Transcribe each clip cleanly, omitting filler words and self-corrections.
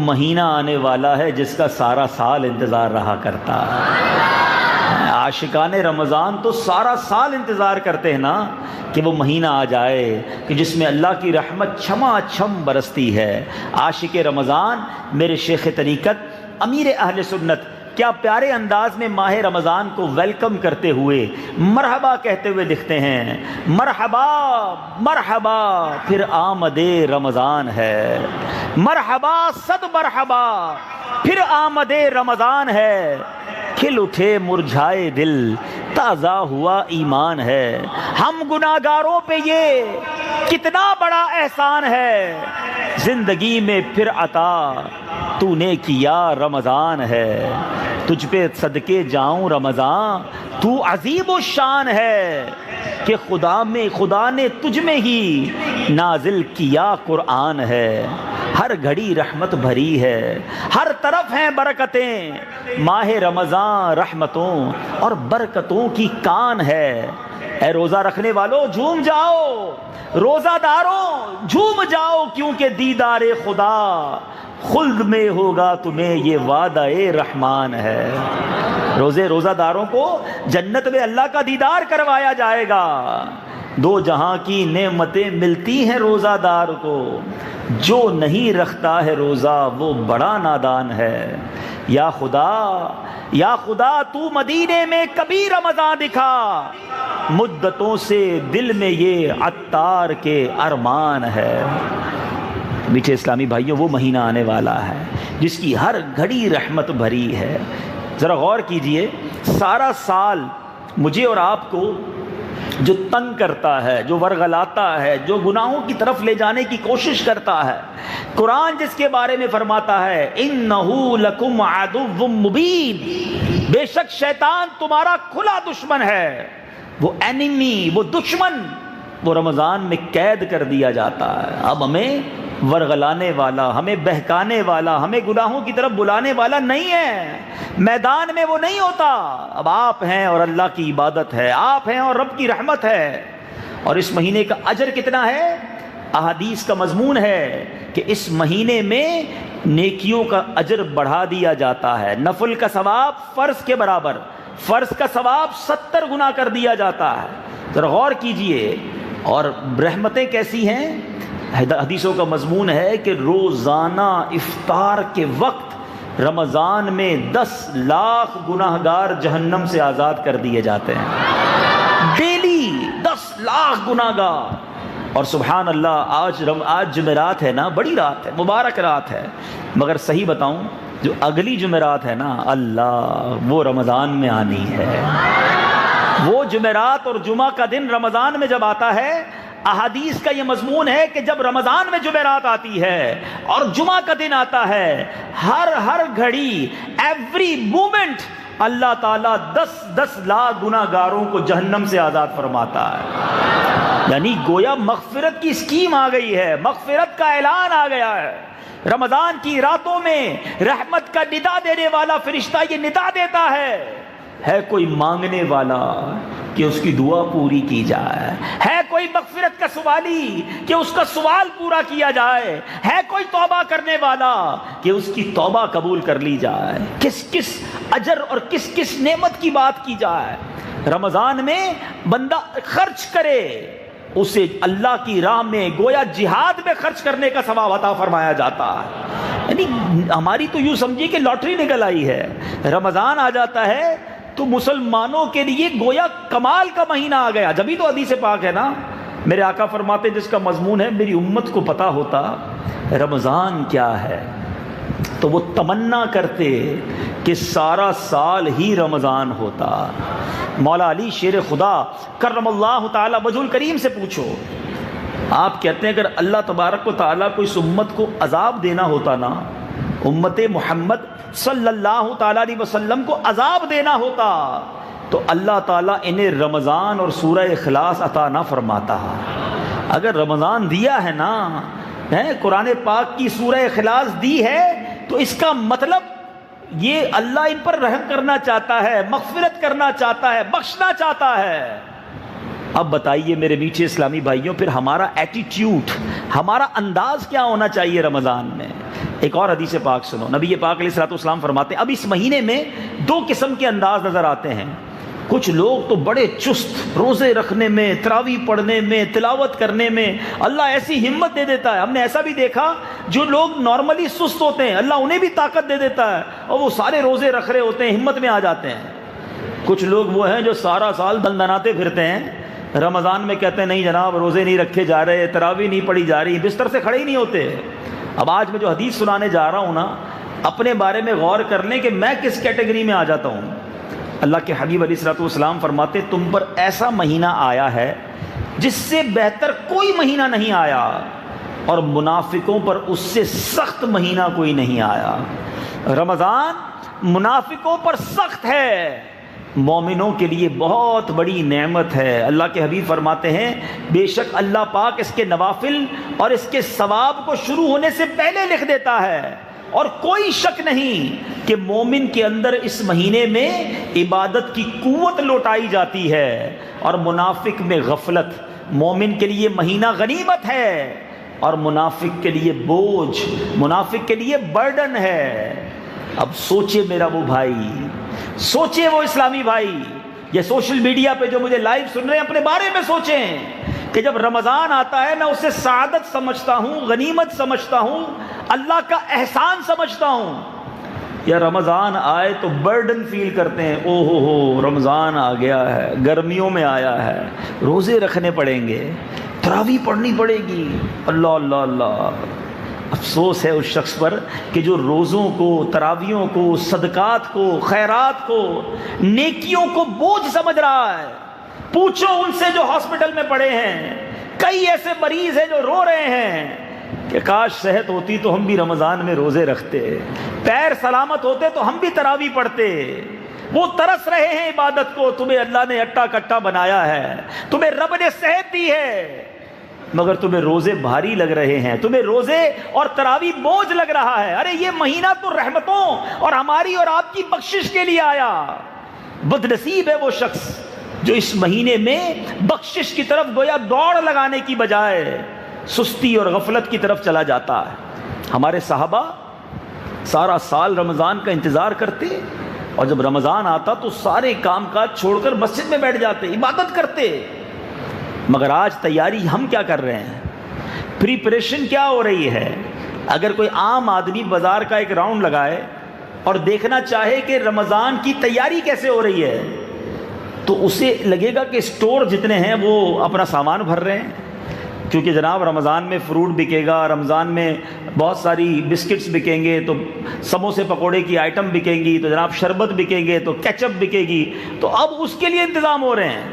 مہینہ آنے والا ہے جس کا سارا سال انتظار رہا کرتا ہے۔ عاشقان رمضان تو سارا سال انتظار کرتے ہیں نا کہ وہ مہینہ آ جائے کہ جس میں اللہ کی رحمت چھما چھم برستی ہے۔ عاشق رمضان میرے شیخ طریقت امیر اہل سنت کیا پیارے انداز میں ماہ رمضان کو ویلکم کرتے ہوئے مرحبا کہتے ہوئے لکھتے ہیں، مرحبا مرحبا پھر آمد رمضان ہے، مرحبا صد مرحبا پھر آمد رمضان ہے، کھل اٹھے مرجھائے دل تازہ ہوا ایمان ہے، ہم گناہگاروں پہ یہ کتنا بڑا احسان ہے، زندگی میں پھر عطا تو نے کیا رمضان ہے، تجھ پہ صدقے جاؤں رمضان تو عظیم الشان ہے، کہ خدا نے تجھ میں ہی نازل کیا قرآن ہے، ہر گھڑی رحمت بھری ہے، ہر طرف ہیں برکتیں، ماہ رمضان رحمتوں اور برکتوں کی کان ہے۔ اے روزہ رکھنے والوں جھوم جاؤ، روزہ داروں جھوم جاؤ، کیونکہ دیدار خدا خلد میں ہوگا تمہیں یہ وعدہ رحمان ہے۔ روزہ داروں کو جنت میں اللہ کا دیدار کروایا جائے گا، دو جہاں کی نعمتیں ملتی ہیں روزہ دار کو، جو نہیں رکھتا ہے روزہ وہ بڑا نادان ہے۔ یا خدا تو مدینے میں کبھی رمضان دکھا، مدتوں سے دل میں یہ عطار کے ارمان ہے۔ میٹھے اسلامی بھائیوں، وہ مہینہ آنے والا ہے جس کی ہر گھڑی رحمت بھری ہے۔ ذرا غور کیجئے، سارا سال مجھے اور آپ کو جو تنگ کرتا ہے، جو ورغلاتا ہے، جو گناہوں کی طرف لے جانے کی کوشش کرتا ہے، قرآن جس کے بارے میں فرماتا ہے اِنَّهُ لَكُمْ عَدُوٌّ مُبِينٌ، بے شک شیطان تمہارا کھلا دشمن ہے، وہ اینیمی، وہ دشمن، وہ رمضان میں قید کر دیا جاتا ہے۔ اب ہمیں ورغلانے والا، ہمیں بہکانے والا، ہمیں گناہوں کی طرف بلانے والا نہیں ہے، میدان میں وہ نہیں ہوتا۔ اب آپ ہیں اور اللہ کی عبادت ہے، آپ ہیں اور رب کی رحمت ہے۔ اور اس مہینے کا اجر کتنا ہے؟ احادیث کا مضمون ہے کہ اس مہینے میں نیکیوں کا اجر بڑھا دیا جاتا ہے، نفل کا ثواب فرض کے برابر، فرض کا ثواب 70 گنا کر دیا جاتا ہے۔ ذرا غور کیجئے، اور رحمتیں کیسی ہیں؟ حدیثوں کا مضمون ہے کہ روزانہ افطار کے وقت رمضان میں 10 لاکھ گناہگار جہنم سے آزاد کر دیے جاتے ہیں، ڈیلی 10 لاکھ گناہگار۔ اور سبحان اللہ، آج جمعرات ہے نا، بڑی رات ہے، مبارک رات ہے، مگر صحیح بتاؤں جو اگلی جمعرات ہے نا، اللہ وہ رمضان میں آنی ہے۔ وہ جمعرات اور جمعہ کا دن رمضان میں جب آتا ہے، احادیث کا یہ مضمون ہے کہ جب رمضان میں جمعرات آتی ہے اور جمعہ کا دن آتا ہے، ہر گھڑی، ایوری مومنٹ اللہ تعالیٰ 10 لاکھ گناہگاروں کو جہنم سے آزاد فرماتا ہے۔ یعنی گویا مغفرت کی اسکیم آ گئی ہے، مغفرت کا اعلان آ گیا ہے۔ رمضان کی راتوں میں رحمت کا ندا دینے والا فرشتہ یہ ندا دیتا ہے کوئی مانگنے والا کہ اس کی دعا پوری کی جائے، ہے کوئی مغفرت کا سوالی کہ اس کا سوال پورا کیا جائے، ہے کوئی توبہ کرنے والا کہ اس کی توبہ قبول کر لی جائے۔ کس اجر اور کس نعمت کی بات کی جائے۔ رمضان میں بندہ خرچ کرے، اسے اللہ کی راہ میں گویا جہاد میں خرچ کرنے کا ثواب عطا فرمایا جاتا ہے۔ یعنی ہماری تو یوں سمجھیے کہ لاٹری نکل آئی ہے، رمضان آ جاتا ہے تو مسلمانوں کے لیے گویا کمال کا مہینہ آ گیا۔ جبھی تو حدیث پاک ہے نا، میرے آقا فرماتے جس کا مضمون ہے میری امت کو پتہ ہوتا رمضان کیا ہے تو وہ تمنا کرتے کہ سارا سال ہی رمضان ہوتا۔ مولا علی شیر خدا کرم اللہ تعالی وجہ الکریم سے پوچھو، آپ کہتے ہیں اگر اللہ تبارک و تعالیٰ کو اس امت کو عذاب دینا ہوتا نا، امت محمد صلی اللہ تعالیٰ علیہ وسلم کو عذاب دینا ہوتا تو اللہ تعالیٰ انہیں رمضان اور سورہ اخلاص عطا نہ فرماتا۔ اگر رمضان دیا ہے نا، قرآن پاک کی سورہ اخلاص دی ہے تو اس کا مطلب یہ اللہ ان پر رحم کرنا چاہتا ہے، مغفرت کرنا چاہتا ہے، بخشنا چاہتا ہے۔ اب بتائیے میرے میٹھے اسلامی بھائیوں، پھر ہمارا ایٹیٹیوڈ، ہمارا انداز کیا ہونا چاہیے رمضان میں؟ ایک اور حدیث پاک سنو، نبی پاک علیہ الصلوۃ والسلام فرماتے ہیں اب اس مہینے میں دو قسم کے انداز نظر آتے ہیں. کچھ لوگ تو بڑے چست، روزے رکھنے میں، تراویح پڑھنے میں، تلاوت کرنے میں اللہ ایسی ہمت دے دیتا ہے. ہم نے ایسا بھی دیکھا جو لوگ نارملی سست ہوتے ہیں اللہ انہیں بھی طاقت دے دیتا ہے اور وہ سارے روزے رکھ رہے ہوتے ہیں، ہمت میں آ جاتے ہیں. کچھ لوگ وہ ہیں جو سارا سال دندناتے پھرتے ہیں، رمضان میں کہتے ہیں نہیں جناب روزے نہیں رکھے جا رہے، تراویح نہیں پڑھی جا رہی، بستر سے کھڑے ہی نہیں ہوتے. اب آج میں جو حدیث سنانے جا رہا ہوں نا، اپنے بارے میں غور کر لیں کہ میں کس کیٹیگری میں آ جاتا ہوں. اللہ کے حبیب علیہ الصلوۃ والسلام فرماتے تم پر ایسا مہینہ آیا ہے جس سے بہتر کوئی مہینہ نہیں آیا، اور منافقوں پر اس سے سخت مہینہ کوئی نہیں آیا. رمضان منافقوں پر سخت ہے، مومنوں کے لیے بہت بڑی نعمت ہے. اللہ کے حبیب فرماتے ہیں بے شک اللہ پاک اس کے نوافل اور اس کے ثواب کو شروع ہونے سے پہلے لکھ دیتا ہے، اور کوئی شک نہیں کہ مومن کے اندر اس مہینے میں عبادت کی قوت لوٹائی جاتی ہے اور منافق میں غفلت. مومن کے لیے مہینہ غنیمت ہے اور منافق کے لیے بوجھ، منافق کے لیے برڈن ہے. اب سوچے میرا وہ بھائی، سوچے وہ اسلامی بھائی، یہ سوشل میڈیا پہ جو مجھے لائیو سن رہے ہیں اپنے بارے میں سوچیں کہ جب رمضان آتا ہے میں اسے سعادت سمجھتا ہوں، غنیمت سمجھتا ہوں، اللہ کا احسان سمجھتا ہوں، یا رمضان آئے تو برڈن فیل کرتے ہیں او ہو رمضان آ گیا ہے، گرمیوں میں آیا ہے، روزے رکھنے پڑیں گے، تراویح پڑھنی پڑے گی. اللہ اللہ اللہ. افسوس ہے اس شخص پر کہ جو روزوں کو، تراویحوں کو، صدقات کو، خیرات کو، نیکیوں کو بوجھ سمجھ رہا ہے. پوچھو ان سے جو ہاسپٹل میں پڑے ہیں، کئی ایسے مریض ہیں جو رو رہے ہیں کہ کاش صحت ہوتی تو ہم بھی رمضان میں روزے رکھتے، پیر سلامت ہوتے تو ہم بھی تراویح پڑھتے. وہ ترس رہے ہیں عبادت کو. تمہیں اللہ نے اٹا کٹا بنایا ہے، تمہیں رب نے صحت دی ہے، مگر تمہیں روزے بھاری لگ رہے ہیں، تمہیں روزے اور تراویح بوجھ لگ رہا ہے. ارے یہ مہینہ تو رحمتوں اور ہماری اور آپ کی بخشش کے لیے آیا. بد نصیب ہے وہ شخص جو اس مہینے میں بخشش کی طرف گویا دوڑ لگانے کی بجائے سستی اور غفلت کی طرف چلا جاتا ہے. ہمارے صحابہ سارا سال رمضان کا انتظار کرتے اور جب رمضان آتا تو سارے کام کاج چھوڑ کر مسجد میں بیٹھ جاتے، عبادت کرتے. مگر آج تیاری ہم کیا کر رہے ہیں؟ پریپریشن کیا ہو رہی ہے؟ اگر کوئی عام آدمی بازار کا ایک راؤنڈ لگائے اور دیکھنا چاہے کہ رمضان کی تیاری کیسے ہو رہی ہے تو اسے لگے گا کہ اسٹور جتنے ہیں وہ اپنا سامان بھر رہے ہیں، کیونکہ جناب رمضان میں فروٹ بکے گا، رمضان میں بہت ساری بسکٹس بکیں گے، تو سموسے پکوڑے کی آئٹم بکیں گی، تو جناب شربت بکیں گے، تو کیچپ بکے گی. تو اب اس کے لیے انتظام ہو رہے ہیں.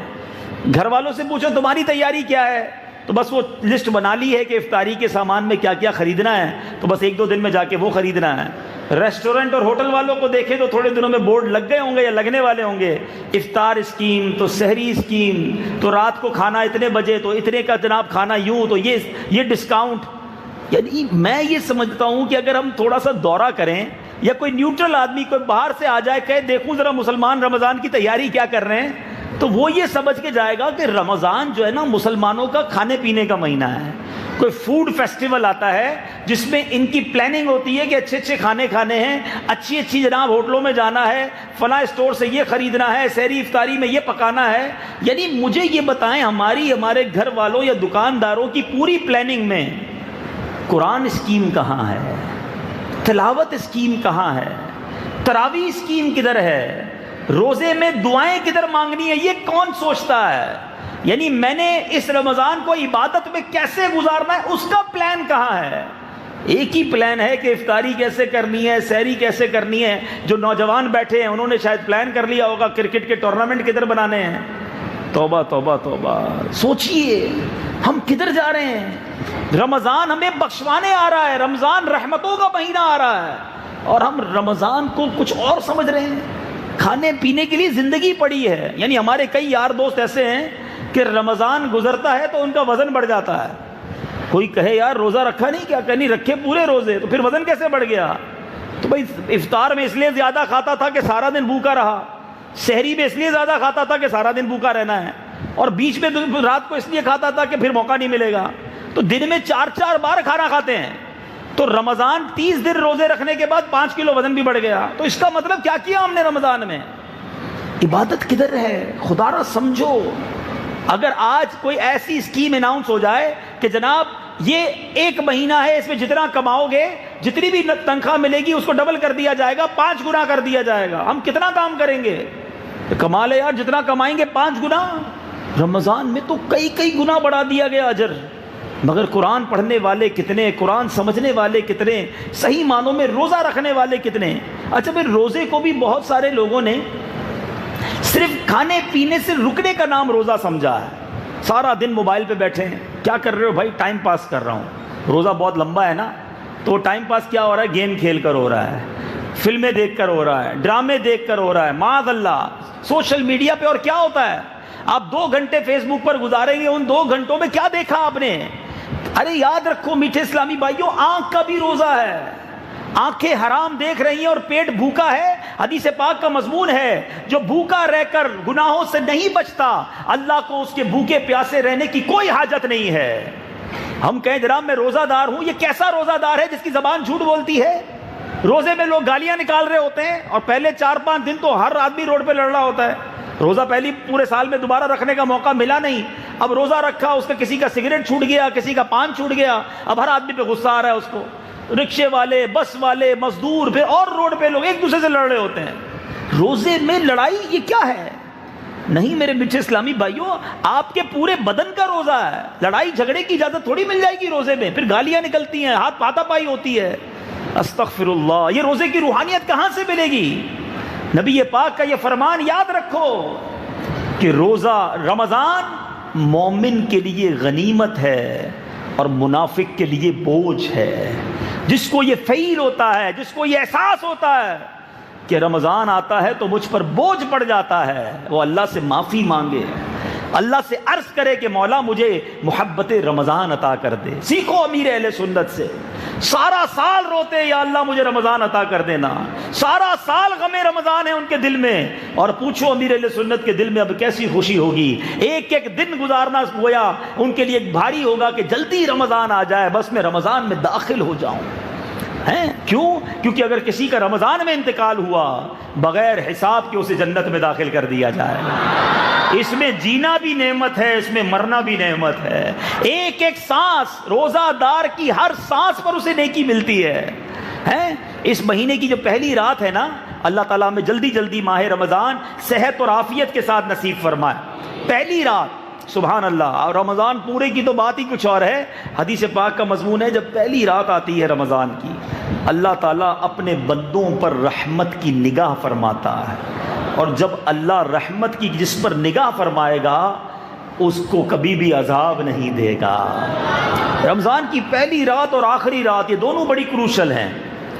گھر والوں سے پوچھو تمہاری تیاری کیا ہے، تو بس وہ لسٹ بنا لی ہے کہ افطاری کے سامان میں کیا کیا خریدنا ہے، تو بس ایک دو دن میں جا کے وہ خریدنا ہے. ریسٹورنٹ اور ہوٹل والوں کو دیکھیں تو تھوڑے دنوں میں بورڈ لگ گئے ہوں گے یا لگنے والے ہوں گے، افطار اسکیم، تو سحری اسکیم، تو رات کو کھانا اتنے بجے، تو اتنے کا جناب کھانا یوں، تو یہ ڈسکاؤنٹ. یعنی میں یہ سمجھتا ہوں کہ اگر ہم تھوڑا سا دورہ کریں یا کوئی نیوٹرل آدمی کوئی باہر سے آ جائے کہ دیکھوں ذرا مسلمان رمضان کی تیاری کیا کر رہے ہیں، تو وہ یہ سمجھ کے جائے گا کہ رمضان جو ہے نا مسلمانوں کا کھانے پینے کا مہینہ ہے. کوئی فوڈ فیسٹیول آتا ہے جس میں ان کی پلاننگ ہوتی ہے کہ اچھے اچھے کھانے کھانے ہیں، اچھی اچھی جناب ہوٹلوں میں جانا ہے، فلاں اسٹور سے یہ خریدنا ہے، سحری افطاری میں یہ پکانا ہے. یعنی مجھے یہ بتائیں ہمارے گھر والوں یا دکانداروں کی پوری پلاننگ میں قرآن اسکیم کہاں ہے؟ تلاوت اسکیم کہاں ہے؟ تراویح اسکیم کدھر ہے؟ روزے میں دعائیں کدھر مانگنی ہے؟ یہ کون سوچتا ہے؟ یعنی میں نے اس رمضان کو عبادت میں کیسے گزارنا ہے اس کا پلان کہاں ہے؟ ایک ہی پلان ہے کہ افطاری کیسے کرنی ہے، سحری کیسے کرنی ہے. جو نوجوان بیٹھے ہیں انہوں نے شاید پلان کر لیا ہوگا کرکٹ کے ٹورنامنٹ کدھر بنانے ہیں. توبہ توبہ توبہ. سوچئے ہم کدھر جا رہے ہیں؟ رمضان ہمیں بخشوانے آ رہا ہے، رمضان رحمتوں کا مہینہ آ رہا ہے، اور ہم رمضان کو کچھ اور سمجھ رہے ہیں. کھانے پینے کے لیے زندگی پڑی ہے. یعنی ہمارے کئی یار دوست ایسے ہیں کہ رمضان گزرتا ہے تو ان کا وزن بڑھ جاتا ہے. کوئی کہے یار روزہ رکھا نہیں، کیا کہنی رکھے پورے روزے، تو پھر وزن کیسے بڑھ گیا؟ تو بھائی افطار میں اس لیے زیادہ کھاتا تھا کہ سارا دن بھوکا رہا، سحری میں اس لیے زیادہ کھاتا تھا کہ سارا دن بھوکا رہنا ہے. اور بیچ میں رات کو اس لیے کھاتا تھا کہ پھر موقع نہیں ملے گا. تو دن میں 4 بار کھانا کھاتے ہیں. تو رمضان 30 دن روزے رکھنے کے بعد 5 کلو وزن بھی بڑھ گیا. تو اس کا مطلب کیا کیا ہم نے رمضان میں؟ عبادت کدھر ہے؟ خدا را سمجھو. اگر آج کوئی ایسی اسکیم اناؤنس ہو جائے کہ جناب یہ 1 مہینہ ہے، اس میں جتنا کماؤ گے، جتنی بھی تنخواہ ملے گی اس کو ڈبل کر دیا جائے گا، 5 گنا کر دیا جائے گا، ہم کتنا کام کریں گے؟ کمال ہے یار، جتنا کمائیں گے 5 گنا. رمضان میں تو کئی گنا بڑھا دیا گیا اجر. مگر قرآن پڑھنے والے کتنے، قرآن سمجھنے والے کتنے، صحیح معنوں میں روزہ رکھنے والے کتنے. اچھا پھر روزے کو بھی بہت سارے لوگوں نے صرف کھانے پینے سے رکنے کا نام روزہ سمجھا ہے. سارا دن موبائل پہ بیٹھے ہیں. کیا کر رہے ہو بھائی؟ ٹائم پاس کر رہا ہوں. روزہ بہت لمبا ہے نا، تو ٹائم پاس کیا ہو رہا ہے؟ گیم کھیل کر ہو رہا ہے، فلمیں دیکھ کر ہو رہا ہے، ڈرامے دیکھ کر ہو رہا ہے، معاذ اللہ سوشل میڈیا پہ. اور کیا ہوتا ہے؟ آپ 2 گھنٹے فیس بک پر گزاریں گے، ان 2 گھنٹوں میں کیا دیکھا آپ نے؟ ارے یاد رکھو میٹھے اسلامی بھائیوں، آنکھ کا بھی روزہ ہے. آنکھیں حرام دیکھ رہی ہیں اور پیٹ بھوکا ہے. حدیث پاک کا مضمون ہے، جو بھوکا رہ کر گناہوں سے نہیں بچتا، اللہ کو اس کے بھوکے پیاسے رہنے کی کوئی حاجت نہیں ہے. ہم کہیں جناب میں روزہ دار ہوں، یہ کیسا روزہ دار ہے جس کی زبان جھوٹ بولتی ہے؟ روزے میں لوگ گالیاں نکال رہے ہوتے ہیں، اور پہلے 4-5 دن تو ہر آدمی روڈ پہ لڑ رہا ہوتا ہے. روزہ پہلی پورے سال میں دوبارہ رکھنے کا موقع ملا نہیں. اب روزہ رکھا، اس کا کسی کا سگریٹ چھوٹ گیا، کسی کا پان چھوٹ گیا، اب ہر آدمی پہ غصہ آ رہا ہے اس کو. رکشے والے، بس والے، مزدور، پھر اور روڈ پہ لوگ ایک دوسرے سے لڑ رہے ہوتے ہیں. روزے میں لڑائی یہ کیا ہے؟ نہیں میرے میٹھے اسلامی بھائیوں، آپ کے پورے بدن کا روزہ ہے. لڑائی جھگڑے کی اجازت تھوڑی مل جائے گی روزے میں. پھر گالیاں نکلتی ہیں، ہاتھ پاتا پائی ہوتی ہے. استغفر اللہ. یہ روزے کی روحانیت کہاں سے ملے گی؟ نبی پاک کا یہ فرمان یاد رکھو کہ روزہ رمضان مومن کے لیے غنیمت ہے اور منافق کے لیے بوجھ ہے. جس کو یہ فیل ہوتا ہے، جس کو یہ احساس ہوتا ہے کہ رمضان آتا ہے تو مجھ پر بوجھ پڑ جاتا ہے، وہ اللہ سے معافی مانگے، اللہ سے عرض کرے کہ مولا مجھے محبت رمضان عطا کر دے. سیکھو امیر اہل سنت سے. سارا سال روتے یا اللہ مجھے رمضان عطا کر دینا. سارا سال غم رمضان ہے ان کے دل میں، اور پوچھو امیر اہل سنت کے دل میں اب کیسی خوشی ہوگی. ایک ایک دن گزارنا گویا ان کے لیے بھاری ہوگا کہ جلدی رمضان آ جائے، بس میں رمضان میں داخل ہو جاؤں. ہیں کیوں؟ کیونکہ اگر کسی کا رمضان میں انتقال ہوا، بغیر حساب کے اسے جنت میں داخل کر دیا جائے گا. اس میں جینا بھی نعمت ہے، اس میں مرنا بھی نعمت ہے. ایک ایک سانس، روزہ دار کی ہر سانس پر اسے نیکی ملتی ہے. اس مہینے کی جو پہلی رات ہے نا، اللہ تعالیٰ میں جلدی جلدی ماہ رمضان صحت اور عافیت کے ساتھ نصیب فرمائے. پہلی رات، سبحان اللہ. اور رمضان پورے کی تو بات ہی کچھ اور ہے. حدیث پاک کا مضمون ہے، جب پہلی رات آتی ہے رمضان کی، اللہ تعالیٰ اپنے بندوں پر رحمت کی نگاہ فرماتا ہے. اور جب اللہ رحمت کی جس پر نگاہ فرمائے گا اس کو کبھی بھی عذاب نہیں دے گا. رمضان کی پہلی رات اور آخری رات، یہ دونوں بڑی کروشل ہیں.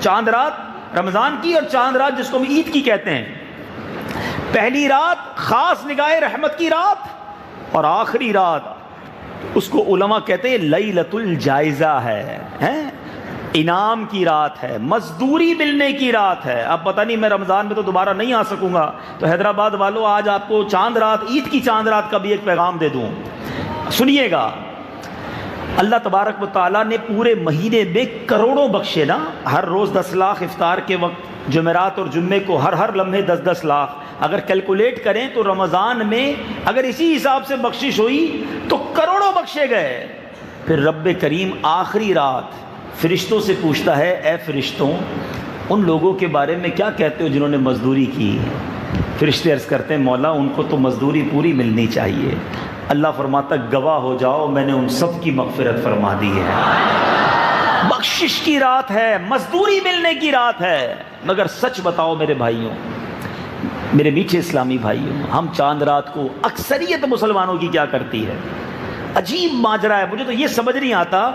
چاند رات رمضان کی، اور چاند رات جس کو ہم عید کی کہتے ہیں. پہلی رات خاص نگاہ رحمت کی رات، اور آخری رات اس کو علماء کہتے ہیں لیلۃ الجائزہ ہے، انعام کی رات ہے، مزدوری ملنے کی رات ہے. اب پتہ نہیں میں رمضان میں تو دوبارہ نہیں آ سکوں گا، تو حیدرآباد والوں آج آپ کو چاند رات، عید کی چاند رات کا بھی ایک پیغام دے دوں. سنیے گا، اللہ تبارک و تعالیٰ نے پورے مہینے میں کروڑوں بخشے نا. ہر روز 10 لاکھ افطار کے وقت، جمعرات اور جمعے کو ہر لمحے 10 لاکھ. اگر کیلکولیٹ کریں تو رمضان میں اگر اسی حساب سے بخشش ہوئی تو کروڑوں بخشے گئے. پھر رب کریم آخری رات فرشتوں سے پوچھتا ہے، اے فرشتوں ان لوگوں کے بارے میں کیا کہتے ہو جنہوں نے مزدوری کی؟ فرشتے عرض کرتے ہیں مولا ان کو تو مزدوری پوری ملنی چاہیے. اللہ فرماتا گواہ ہو جاؤ میں نے ان سب کی مغفرت فرما دی ہے. بخشش کی رات ہے، مزدوری ملنے کی رات ہے. مگر سچ بتاؤ میرے بھائیوں، میرے میٹھے اسلامی بھائیوں، ہم چاند رات کو اکثریت مسلمانوں کی کیا کرتی ہے؟ عجیب ماجرا ہے. مجھے تو یہ سمجھ نہیں آتا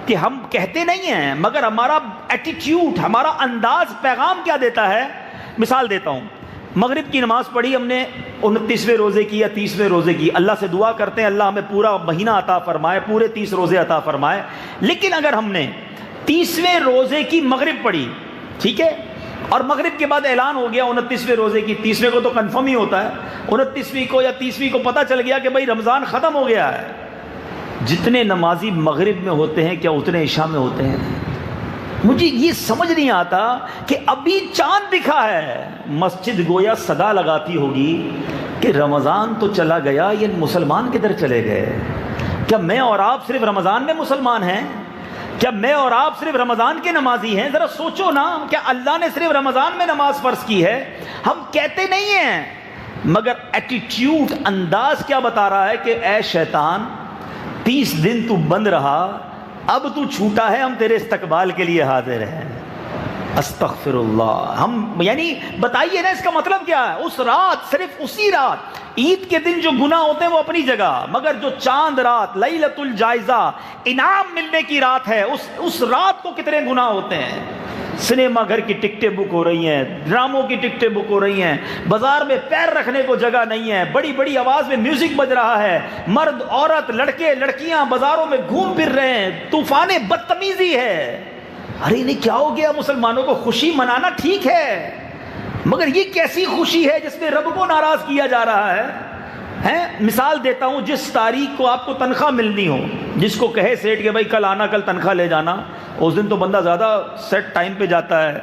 کہ ہم کہتے نہیں ہیں مگر ہمارا ایٹیٹیوڈ، ہمارا انداز پیغام کیا دیتا ہے. مثال دیتا ہوں، مغرب کی نماز پڑھی ہم نے 29ویں روزے کی یا 30ویں روزے کی، اللہ سے دعا کرتے ہیں اللہ ہمیں پورا مہینہ عطا فرمائے، پورے 30 روزے عطا فرمائے. لیکن اگر ہم نے 30ویں روزے کی مغرب پڑھی، ٹھیک ہے، اور مغرب کے بعد اعلان ہو گیا 29ویں روزے کی، 30ویں کو تو کنفرم ہی ہوتا ہے، 29ویں کو یا 30ویں کو پتہ چل گیا کہ بھائی رمضان ختم ہو گیا ہے، جتنے نمازی مغرب میں ہوتے ہیں کیا اتنے عشاء میں ہوتے ہیں؟ مجھے یہ سمجھ نہیں آتا کہ ابھی چاند دکھا ہے، مسجد گویا صدا لگاتی ہوگی کہ رمضان تو چلا گیا، یہ مسلمان کدھر چلے گئے؟ کیا میں اور آپ صرف رمضان میں مسلمان ہیں؟ کیا میں اور آپ صرف رمضان کے نمازی ہیں؟ ذرا سوچو نا، کیا اللہ نے صرف رمضان میں نماز فرض کی ہے؟ ہم کہتے نہیں ہیں، مگر ایٹیٹیوڈ، انداز کیا بتا رہا ہے کہ اے شیطان 30 دن تو بند رہا، اب تو چھوٹا ہے، ہم تیرے استقبال کے لیے حاضر ہیں۔ استغفر اللہ۔ ہم یعنی بتائیے نا اس کا مطلب کیا ہے؟ اس رات، صرف اسی رات، عید کے دن جو گناہ ہوتے ہیں وہ اپنی جگہ، مگر جو چاند رات، لیلۃ الجائزہ، انعام ملنے کی رات ہے، اس رات کو کتنے گناہ ہوتے ہیں۔ سنیما گھر کی ٹکٹیں بک ہو رہی ہیں، ڈراموں کی ٹکٹیں بک ہو رہی ہیں، بازار میں پیر رکھنے کو جگہ نہیں ہے، بڑی بڑی آواز میں میوزک بج رہا ہے، مرد عورت لڑکے لڑکیاں بازاروں میں گھوم پھر رہے ہیں، طوفان بدتمیزی ہے۔ ارے نہیں، کیا ہو گیا؟ مسلمانوں کو خوشی منانا ٹھیک ہے، مگر یہ کیسی خوشی ہے جس میں رب کو ناراض کیا جا رہا ہے؟ مثال دیتا ہوں، جس تاریخ کو آپ کو تنخواہ ملنی ہو، جس کو کہے سیٹ کہ بھائی کل آنا، کل تنخواہ لے جانا، اس دن تو بندہ زیادہ سیٹ ٹائم پہ جاتا ہے،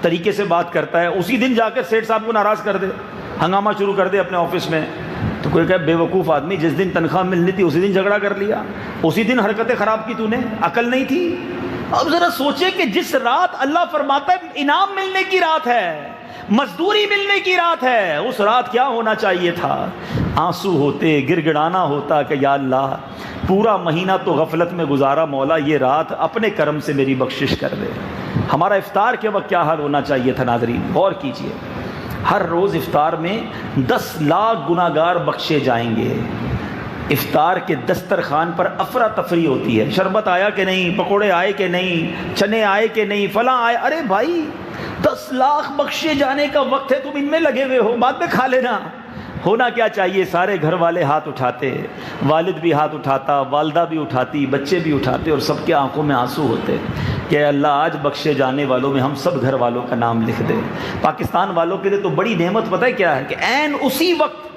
طریقے سے بات کرتا ہے، اسی دن جا کر سیٹ صاحب کو ناراض کر دے، ہنگامہ شروع کر دے اپنے آفس میں، تو کوئی کہے بے وقوف آدمی، جس دن تنخواہ ملنی تھی اسی دن جھگڑا کر لیا، اسی دن حرکتیں خراب کی، تو نے عقل نہیں تھی؟ اب ذرا سوچیں کہ جس رات اللہ فرماتا ہے انعام ملنے کی رات ہے، مزدوری ملنے کی رات ہے، اس رات کیا ہونا چاہیے تھا؟ آنسو ہوتے، گر گڑانا ہوتا کہ یا اللہ پورا مہینہ تو غفلت میں گزارا، مولا یہ رات اپنے کرم سے میری بخشش کر دے۔ ہمارا افطار کے وقت کیا حال ہونا چاہیے تھا؟ ناظرین غور کیجئے، ہر روز افطار میں 10 لاکھ گناہگار بخشے جائیں گے۔ افطار کے دسترخوان پر افراتفری ہوتی ہے، شربت آیا کہ نہیں، پکوڑے آئے کہ نہیں، چنے آئے کہ نہیں، فلاں آئے، ارے بھائی 10 لاکھ بخشے جانے کا وقت ہے، تم ان میں لگے ہوئے ہو، بعد میں کھا لینا۔ ہونا کیا چاہیے؟ سارے گھر والے ہاتھ اٹھاتے، والد بھی ہاتھ اٹھاتا، والدہ بھی اٹھاتی، بچے بھی اٹھاتے، اور سب کے آنکھوں میں آنسو ہوتے کہ اللہ آج بخشے جانے والوں میں ہم سب گھر والوں کا نام لکھ دے۔ پاکستان والوں کے لیے تو بڑی نعمت پتہ ہے کیا ہے؟ کہ عین اسی وقت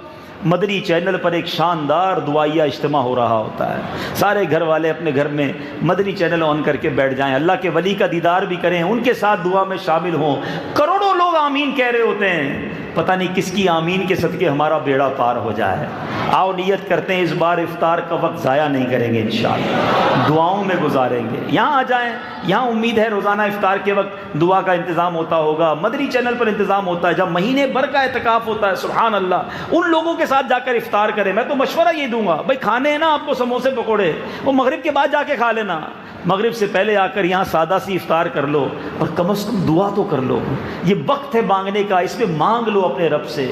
مدنی چینل پر ایک شاندار دعائیہ اجتماع ہو رہا ہوتا ہے، سارے گھر والے اپنے گھر میں مدنی چینل آن کر کے بیٹھ جائیں، اللہ کے ولی کا دیدار بھی کریں، ان کے ساتھ دعا میں شامل ہوں، کروڑوں لوگ آمین کہہ رہے ہوتے ہیں، پتہ نہیں کس کی آمین کے صدقے ہمارا بیڑا پار ہو جائے۔ آؤ نیت کرتے ہیں اس بار افطار کا وقت ضائع نہیں کریں گے، انشاءاللہ دعاؤں میں گزاریں گے۔ یہاں آ جائیں، یہاں امید ہے روزانہ افطار کے وقت دعا کا انتظام ہوتا ہوگا، مدنی چینل پر انتظام ہوتا ہے، جب مہینے بھر کا اعتکاف ہوتا ہے، سبحان اللہ، ان لوگوں کے ساتھ جا کر افطار کریں۔ میں تو مشورہ یہ دوں گا، بھائی کھانے ہیں نا آپ کو سموسے پکوڑے، وہ مغرب کے بعد جا کے کھا لینا، مغرب سے پہلے آ کر یہاں سادہ سی افطار کر لو، اور کم از کم دعا تو کر لو۔ یہ وقت ہے مانگنے کا، اس میں مانگ لو اپنے رب سے۔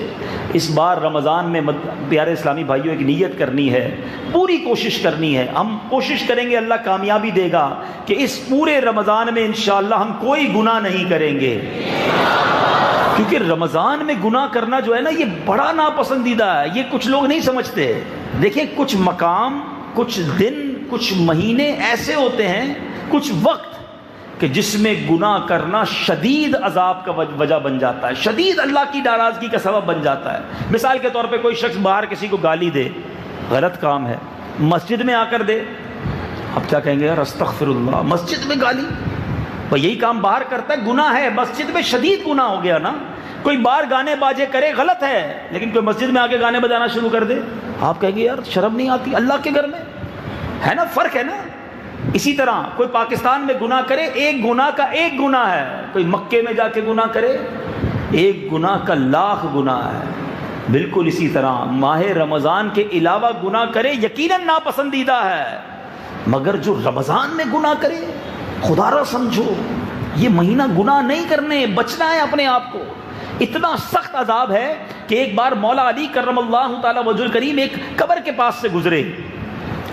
اس بار رمضان میں پیارے اسلامی بھائیوں ایک نیت کرنی ہے، پوری کوشش کرنی ہے، ہم کوشش کریں گے، اللہ کامیابی دے گا کہ اس پورے رمضان میں انشاءاللہ ہم کوئی گناہ نہیں کریں گے، کیونکہ رمضان میں گناہ کرنا جو ہے نا یہ بڑا ناپسندیدہ ہے، یہ کچھ لوگ نہیں سمجھتے۔ دیکھیں کچھ مقام، کچھ دن، کچھ مہینے ایسے ہوتے ہیں، کچھ وقت کہ جس میں گناہ کرنا شدید عذاب کا وجہ بن جاتا ہے، شدید اللہ کی ناراضگی کا سبب بن جاتا ہے۔ مثال کے طور پہ کوئی شخص باہر کسی کو گالی دے، غلط کام ہے، مسجد میں آ کر دے، اب کیا کہیں گے؟ یار استغفر اللہ، مسجد میں گالی، بھائی یہی کام باہر کرتا ہے، گناہ ہے، مسجد میں شدید گناہ ہو گیا نا۔ کوئی باہر گانے باجے کرے، غلط ہے، لیکن کوئی مسجد میں آ کے گانے بجانا شروع کر دے، آپ کہیں گے یار شرم نہیں آتی؟ اللہ کے گھر میں ہے نا، فرق ہے نا۔ اسی طرح کوئی پاکستان میں گناہ کرے، ایک گناہ کا ایک گناہ ہے، کوئی مکے میں جا کے گناہ کرے، ایک گناہ کا لاکھ گناہ ہے۔ بالکل اسی طرح ماہ رمضان کے علاوہ گناہ کرے یقیناً ناپسندیدہ ہے، مگر جو رمضان میں گناہ کرے، خدا را سمجھو یہ مہینہ گناہ نہیں کرنے، بچنا ہے اپنے آپ کو۔ اتنا سخت عذاب ہے کہ ایک بار مولا علی کرم اللہ تعالی وجہ الکریم ایک قبر کے پاس سے گزرے،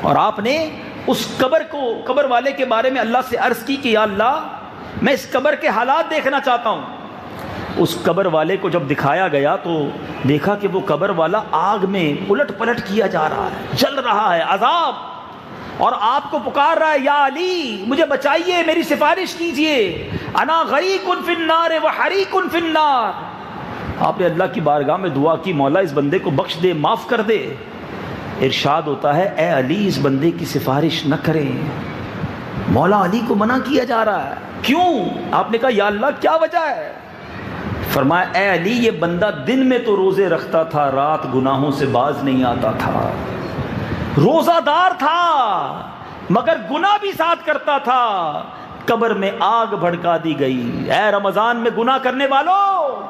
اور آپ نے اس قبر والے کے بارے میں اللہ سے عرض کی کہ یا اللہ میں اس قبر کے حالات دیکھنا چاہتا ہوں۔ اس قبر والے کو جب دکھایا گیا تو دیکھا کہ وہ قبر والا آگ میں الٹ پلٹ کیا جا رہا ہے، جل رہا ہے، عذاب، اور آپ کو پکار رہا ہے یا علی مجھے بچائیے، میری سفارش کیجئے۔ انا غریق فی النار وحریق فی النار. آپ نے اللہ کی بارگاہ میں دعا کی مولا اس بندے کو بخش دے، معاف کر دے. ارشاد ہوتا ہے اے علی اس بندے کی سفارش نہ کریں. مولا علی کو منع کیا جا رہا ہے. کیوں؟ آپ نے کہا یا اللہ کیا وجہ ہے؟ فرمایا اے علی یہ بندہ دن میں تو روزے رکھتا تھا، رات گناہوں سے باز نہیں آتا تھا. روزہ دار تھا مگر گناہ بھی ساتھ کرتا تھا. قبر میں آگ بھڑکا دی گئی. اے رمضان میں گناہ کرنے والوں،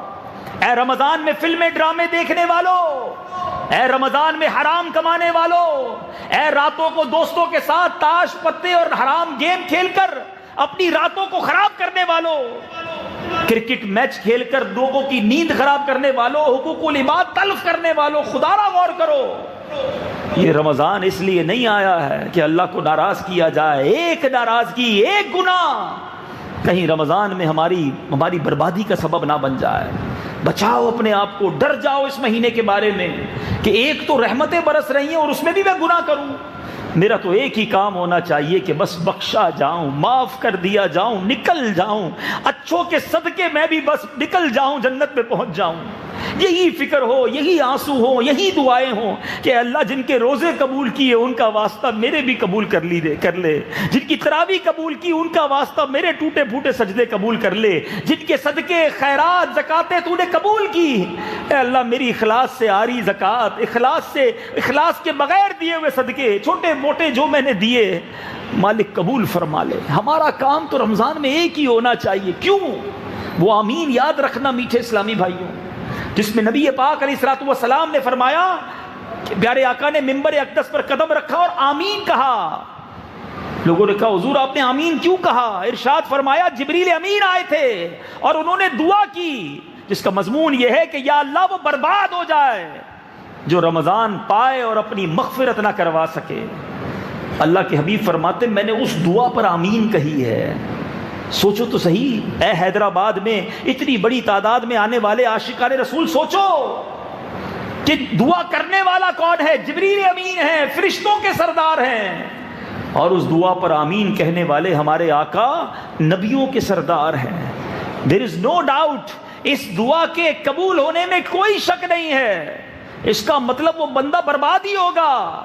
اے رمضان میں فلمیں ڈرامے دیکھنے والوں، اے رمضان میں حرام کمانے والوں، اے راتوں کو دوستوں کے ساتھ تاش پتے اور حرام گیم کھیل کر اپنی راتوں کو خراب کرنے والوں، کرکٹ میچ کھیل کر لوگوں کی نیند خراب کرنے والوں، حقوق العباد تلف کرنے والوں، خدا را غور کرو. یہ رمضان اس لیے نہیں آیا ہے کہ اللہ کو ناراض کیا جائے. ایک ناراضگی، ایک گناہ کہیں رمضان میں ہماری بربادی کا سبب نہ بن جائے. بچاؤ اپنے آپ کو، ڈر جاؤ اس مہینے کے بارے میں کہ ایک تو رحمتیں برس رہی ہیں اور اس میں بھی میں گناہ کروں. میرا تو ایک ہی کام ہونا چاہیے کہ بس بخشا جاؤں، معاف کر دیا جاؤں، نکل جاؤں، اچھوں کے صدقے میں بھی بس نکل جاؤں، جنت میں پہنچ جاؤں. یہی فکر ہو، یہی آنسو ہو، یہی دعائیں ہوں کہ اللہ جن کے روزے قبول کیے ان کا واسطہ میرے بھی قبول کر لے. جن کی تراویح قبول کی ان کا واسطہ میرے ٹوٹے پھوٹے سجدے قبول کر لے. جن کے صدقے خیرات زکاتیں تو نے قبول کی، اے اللہ میری اخلاص سے آری زکات، اخلاص کے بغیر دیے ہوئے صدقے چھوٹے موٹے جو میں نے دیے مالک قبول فرما لے. ہمارا کام تو رمضان میں ایک ہی ہونا چاہیے. کیوں؟ وہ آمین یاد رکھنا میٹھے اسلامی بھائیوں، جس میں نبی پاک علیہ الصلوۃ والسلام نے فرمایا کہ پیارے آقا نے منبر اقدس پر قدم رکھا اور آمین کہا. لوگوں نے کہا حضور آپ نے آمین کیوں کہا؟ ارشاد فرمایا جبریل امین آئے تھے اور انہوں نے دعا کی جس کا مضمون یہ ہے کہ یا اللہ وہ برباد ہو جائے جو رمضان پائے اور اپنی مغفرت نہ کروا سکے. اللہ کے حبیب فرماتے میں نے اس دعا پر آمین کہی ہے. سوچو تو صحیح، اے حیدرآباد میں اتنی بڑی تعداد میں آنے والے عاشقان رسول، سوچو کہ دعا کرنے والا کون ہے؟ جبریل امین ہے، فرشتوں کے سردار ہیں، اور اس دعا پر آمین کہنے والے ہمارے آقا نبیوں کے سردار ہیں. There is no doubt، اس دعا کے قبول ہونے میں کوئی شک نہیں ہے. اس کا مطلب وہ بندہ برباد ہی ہوگا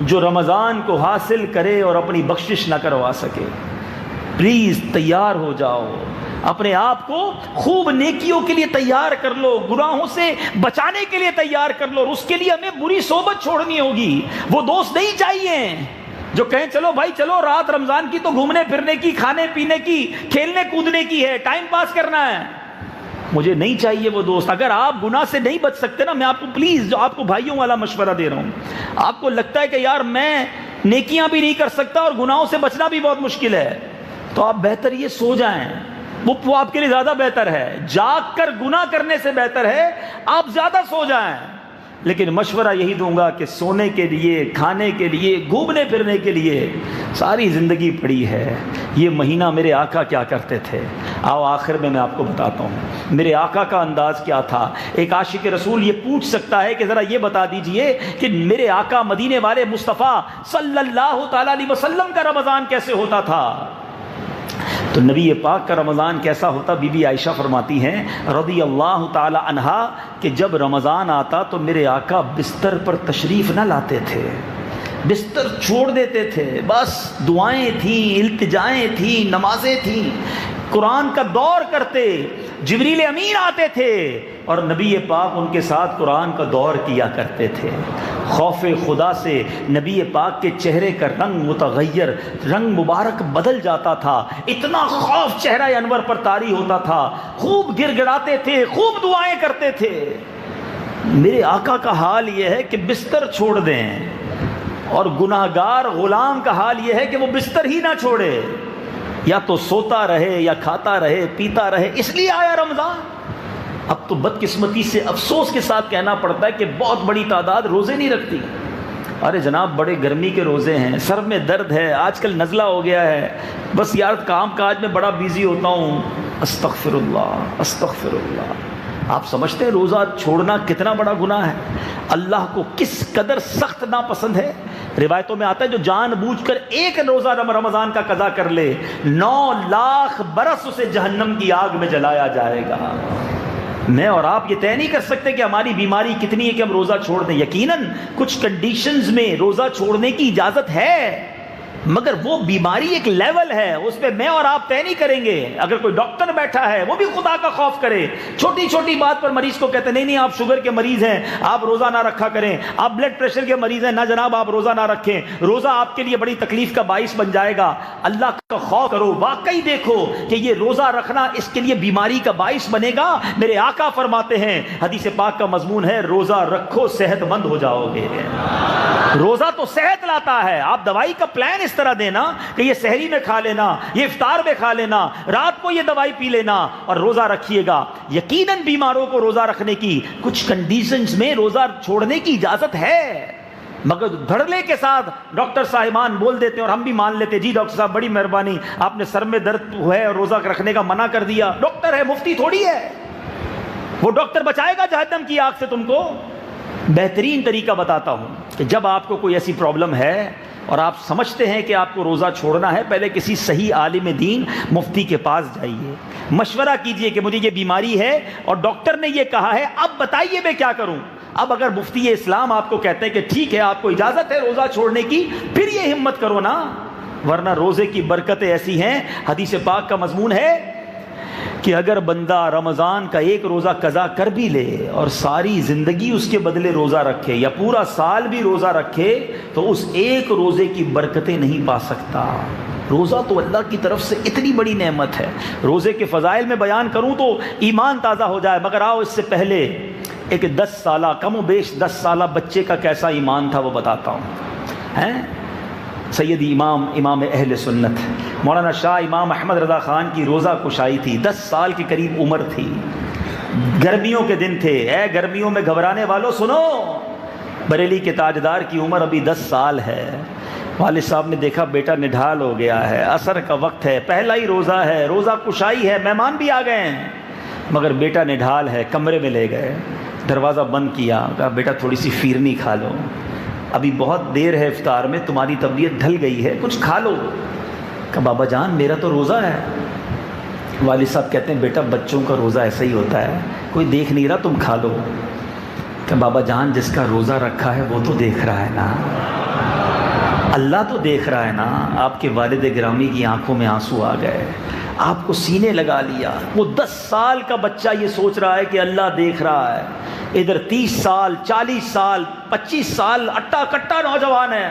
جو رمضان کو حاصل کرے اور اپنی بخشش نہ کروا سکے. پلیز تیار ہو جاؤ، اپنے آپ کو خوب نیکیوں کے لیے تیار کر لو، گناہوں سے بچانے کے لیے تیار کر لو. اور اس کے لیے ہمیں بری صحبت چھوڑنی ہوگی. وہ دوست نہیں چاہیے جو کہیں چلو بھائی چلو رات رمضان کی تو گھومنے پھرنے کی، کھانے پینے کی، کھیلنے کودنے کی ہے، ٹائم پاس کرنا ہے. مجھے نہیں چاہیے وہ دوست. اگر آپ گناہ سے نہیں بچ سکتے نا، میں آپ کو پلیز جو آپ کو بھائیوں والا مشورہ دے رہا ہوں، آپ کو لگتا ہے کہ یار میں نیکیاں بھی نہیں کر سکتا اور گناہوں سے بچنا بھی بہت مشکل ہے، تو آپ بہتر یہ سو جائیں. وہ آپ کے لیے زیادہ بہتر ہے. جاگ کر گناہ کرنے سے بہتر ہے آپ زیادہ سو جائیں. لیکن مشورہ یہی دوں گا کہ سونے کے لیے، کھانے کے لیے، گھومنے پھرنے کے لیے ساری زندگی پڑی ہے. یہ مہینہ میرے آقا کیا کرتے تھے؟ آؤ آخر میں آپ کو بتاتا ہوں میرے آقا کا انداز کیا تھا. ایک عاشق رسول یہ پوچھ سکتا ہے کہ ذرا یہ بتا دیجئے کہ میرے آقا مدینے والے مصطفیٰ صلی اللہ تعالیٰ علیہ وسلم کا رمضان کیسے ہوتا تھا؟ تو نبی پاک کا رمضان کیسا ہوتا؟ بی بی عائشہ فرماتی ہیں رضی اللہ تعالی عنہا کہ جب رمضان آتا تو میرے آقا بستر پر تشریف نہ لاتے تھے، بستر چھوڑ دیتے تھے. بس دعائیں تھیں، التجائیں تھیں، نمازیں تھیں، قرآن کا دور کرتے. جبریل امین آتے تھے اور نبی پاک ان کے ساتھ قرآن کا دور کیا کرتے تھے. خوف خدا سے نبی پاک کے چہرے کا رنگ متغیر، رنگ مبارک بدل جاتا تھا. اتنا خوف چہرہ انور پر طاری ہوتا تھا. خوب گر گڑاتے تھے، خوب دعائیں کرتے تھے. میرے آقا کا حال یہ ہے کہ بستر چھوڑ دیں، اور گناہگار غلام کا حال یہ ہے کہ وہ بستر ہی نہ چھوڑے، یا تو سوتا رہے یا کھاتا رہے پیتا رہے. اس لیے آیا رمضان. اب تو بدقسمتی سے افسوس کے ساتھ کہنا پڑتا ہے کہ بہت بڑی تعداد روزے نہیں رکھتی. ارے جناب بڑے گرمی کے روزے ہیں، سر میں درد ہے، آج کل نزلہ ہو گیا ہے، بس یار کام کاج میں بڑا بیزی ہوتا ہوں. استغفر اللہ استغفر اللہ. آپ سمجھتے ہیں روزہ چھوڑنا کتنا بڑا گناہ ہے؟ اللہ کو کس قدر سخت ناپسند ہے روایتوں میں آتا ہے جو جان بوجھ کر ایک روزہ رمضان کا قضا کر لے 9 لاکھ برس اسے جہنم کی آگ میں جلایا جائے گا۔ میں اور آپ یہ طے نہیں کر سکتے کہ ہماری بیماری کتنی ہے کہ ہم روزہ چھوڑ دیں۔ یقیناً کچھ کنڈیشنز میں روزہ چھوڑنے کی اجازت ہے، مگر وہ بیماری ایک لیول ہے، اس پہ میں اور آپ طے نہیں کریں گے۔ اگر کوئی ڈاکٹر بیٹھا ہے وہ بھی خدا کا خوف کرے، چھوٹی چھوٹی بات پر مریض کو کہتے ہیں نہیں آپ شوگر کے مریض ہیں، آپ روزہ نہ رکھا کریں، آپ بلڈ پریشر کے مریض ہیں، نہ جناب آپ روزہ نہ رکھیں، روزہ آپ کے لیے بڑی تکلیف کا باعث بن جائے گا۔ اللہ کا خوف کرو، واقعی دیکھو کہ یہ روزہ رکھنا اس کے لیے بیماری کا باعث بنے گا۔ میرے آقا فرماتے ہیں، حدیث پاک کا مضمون ہے، روزہ رکھو صحت مند ہو جاؤ گے۔ روزہ تو صحت لاتا ہے، آپ دوائی کا پلان اس طرح دینا کہ یہ سحری میں کھا لینا، یہ افطار میں کھا لینا، رات کو یہ دوائی پی لینا اور روزہ رکھیے گا۔ یقیناً بیماروں کو روزہ رکھنے کی کچھ کنڈیشنز میں روزہ چھوڑنے کی اجازت ہے، مگر دھڑلے کے ساتھ ڈاکٹر صاحبان بول دیتے ہیں اور ہم بھی مان لیتے، جی ڈاکٹر صاحب بڑی مہربانی، آپ نے سر میں درد ہے اور روزہ رکھنے کا منع کر دیا۔ ڈاکٹر ہے، مفتی تھوڑی ہے، وہ ڈاکٹر بچائے گا جہنم کی آگ سے تم کو؟ بہترین طریقہ بتاتا ہوں کہ جب آپ کو کوئی ایسی پرابلم ہے اور آپ سمجھتے ہیں کہ آپ کو روزہ چھوڑنا ہے، پہلے کسی صحیح عالم دین مفتی کے پاس جائیے، مشورہ کیجئے کہ مجھے یہ بیماری ہے اور ڈاکٹر نے یہ کہا ہے، اب بتائیے میں کیا کروں۔ اب اگر مفتی اسلام آپ کو کہتے ہیں کہ ٹھیک ہے آپ کو اجازت ہے روزہ چھوڑنے کی، پھر یہ ہمت کرو نا، ورنہ روزے کی برکتیں ایسی ہیں، حدیث پاک کا مضمون ہے کہ اگر بندہ رمضان کا ایک روزہ قضا کر بھی لے اور ساری زندگی اس کے بدلے روزہ رکھے یا پورا سال بھی روزہ رکھے تو اس ایک روزے کی برکتیں نہیں پا سکتا۔ روزہ تو اللہ کی طرف سے اتنی بڑی نعمت ہے۔ روزے کے فضائل میں بیان کروں تو ایمان تازہ ہو جائے، مگر آؤ اس سے پہلے ایک 10 سالہ کم و بیش 10 سالہ بچے کا کیسا ایمان تھا وہ بتاتا ہوں۔ سیدی امام اہل سنت مولانا شاہ امام احمد رضا خان کی روزہ کشائی تھی، 10 سال کے قریب عمر تھی، گرمیوں کے دن تھے۔ اے گرمیوں میں گھبرانے والوں سنو، بریلی کے تاجدار کی عمر ابھی 10 سال ہے، والد صاحب نے دیکھا بیٹا نڈھال ہو گیا ہے، عصر کا وقت ہے، پہلا ہی روزہ ہے، روزہ کشائی ہے، مہمان بھی آ گئے ہیں، مگر بیٹا نڈھال ہے، کمرے میں لے گئے، دروازہ بند کیا، کہا بیٹا تھوڑی سی فیرنی کھا لو، ابھی بہت دیر ہے افطار میں، تمہاری طبیعت ڈھل گئی ہے، کچھ کھا لو۔ کہا بابا جان میرا تو روزہ ہے۔ والد صاحب کہتے ہیں بیٹا بچوں کا روزہ ایسا ہی ہوتا ہے، کوئی دیکھ نہیں رہا تم کھا لو۔ کہ بابا جان جس کا روزہ رکھا ہے وہ تو دیکھ رہا ہے نا، اللہ تو دیکھ رہا ہے نا۔ آپ کے والد گرامی کی آنکھوں میں آنسو آ گئے، آپ کو سینے لگا لیا۔ وہ 10 سال کا بچہ یہ سوچ رہا ہے کہ اللہ دیکھ رہا ہے، ادھر 30 سال 40 سال 25 سال اٹا کٹا نوجوان ہے،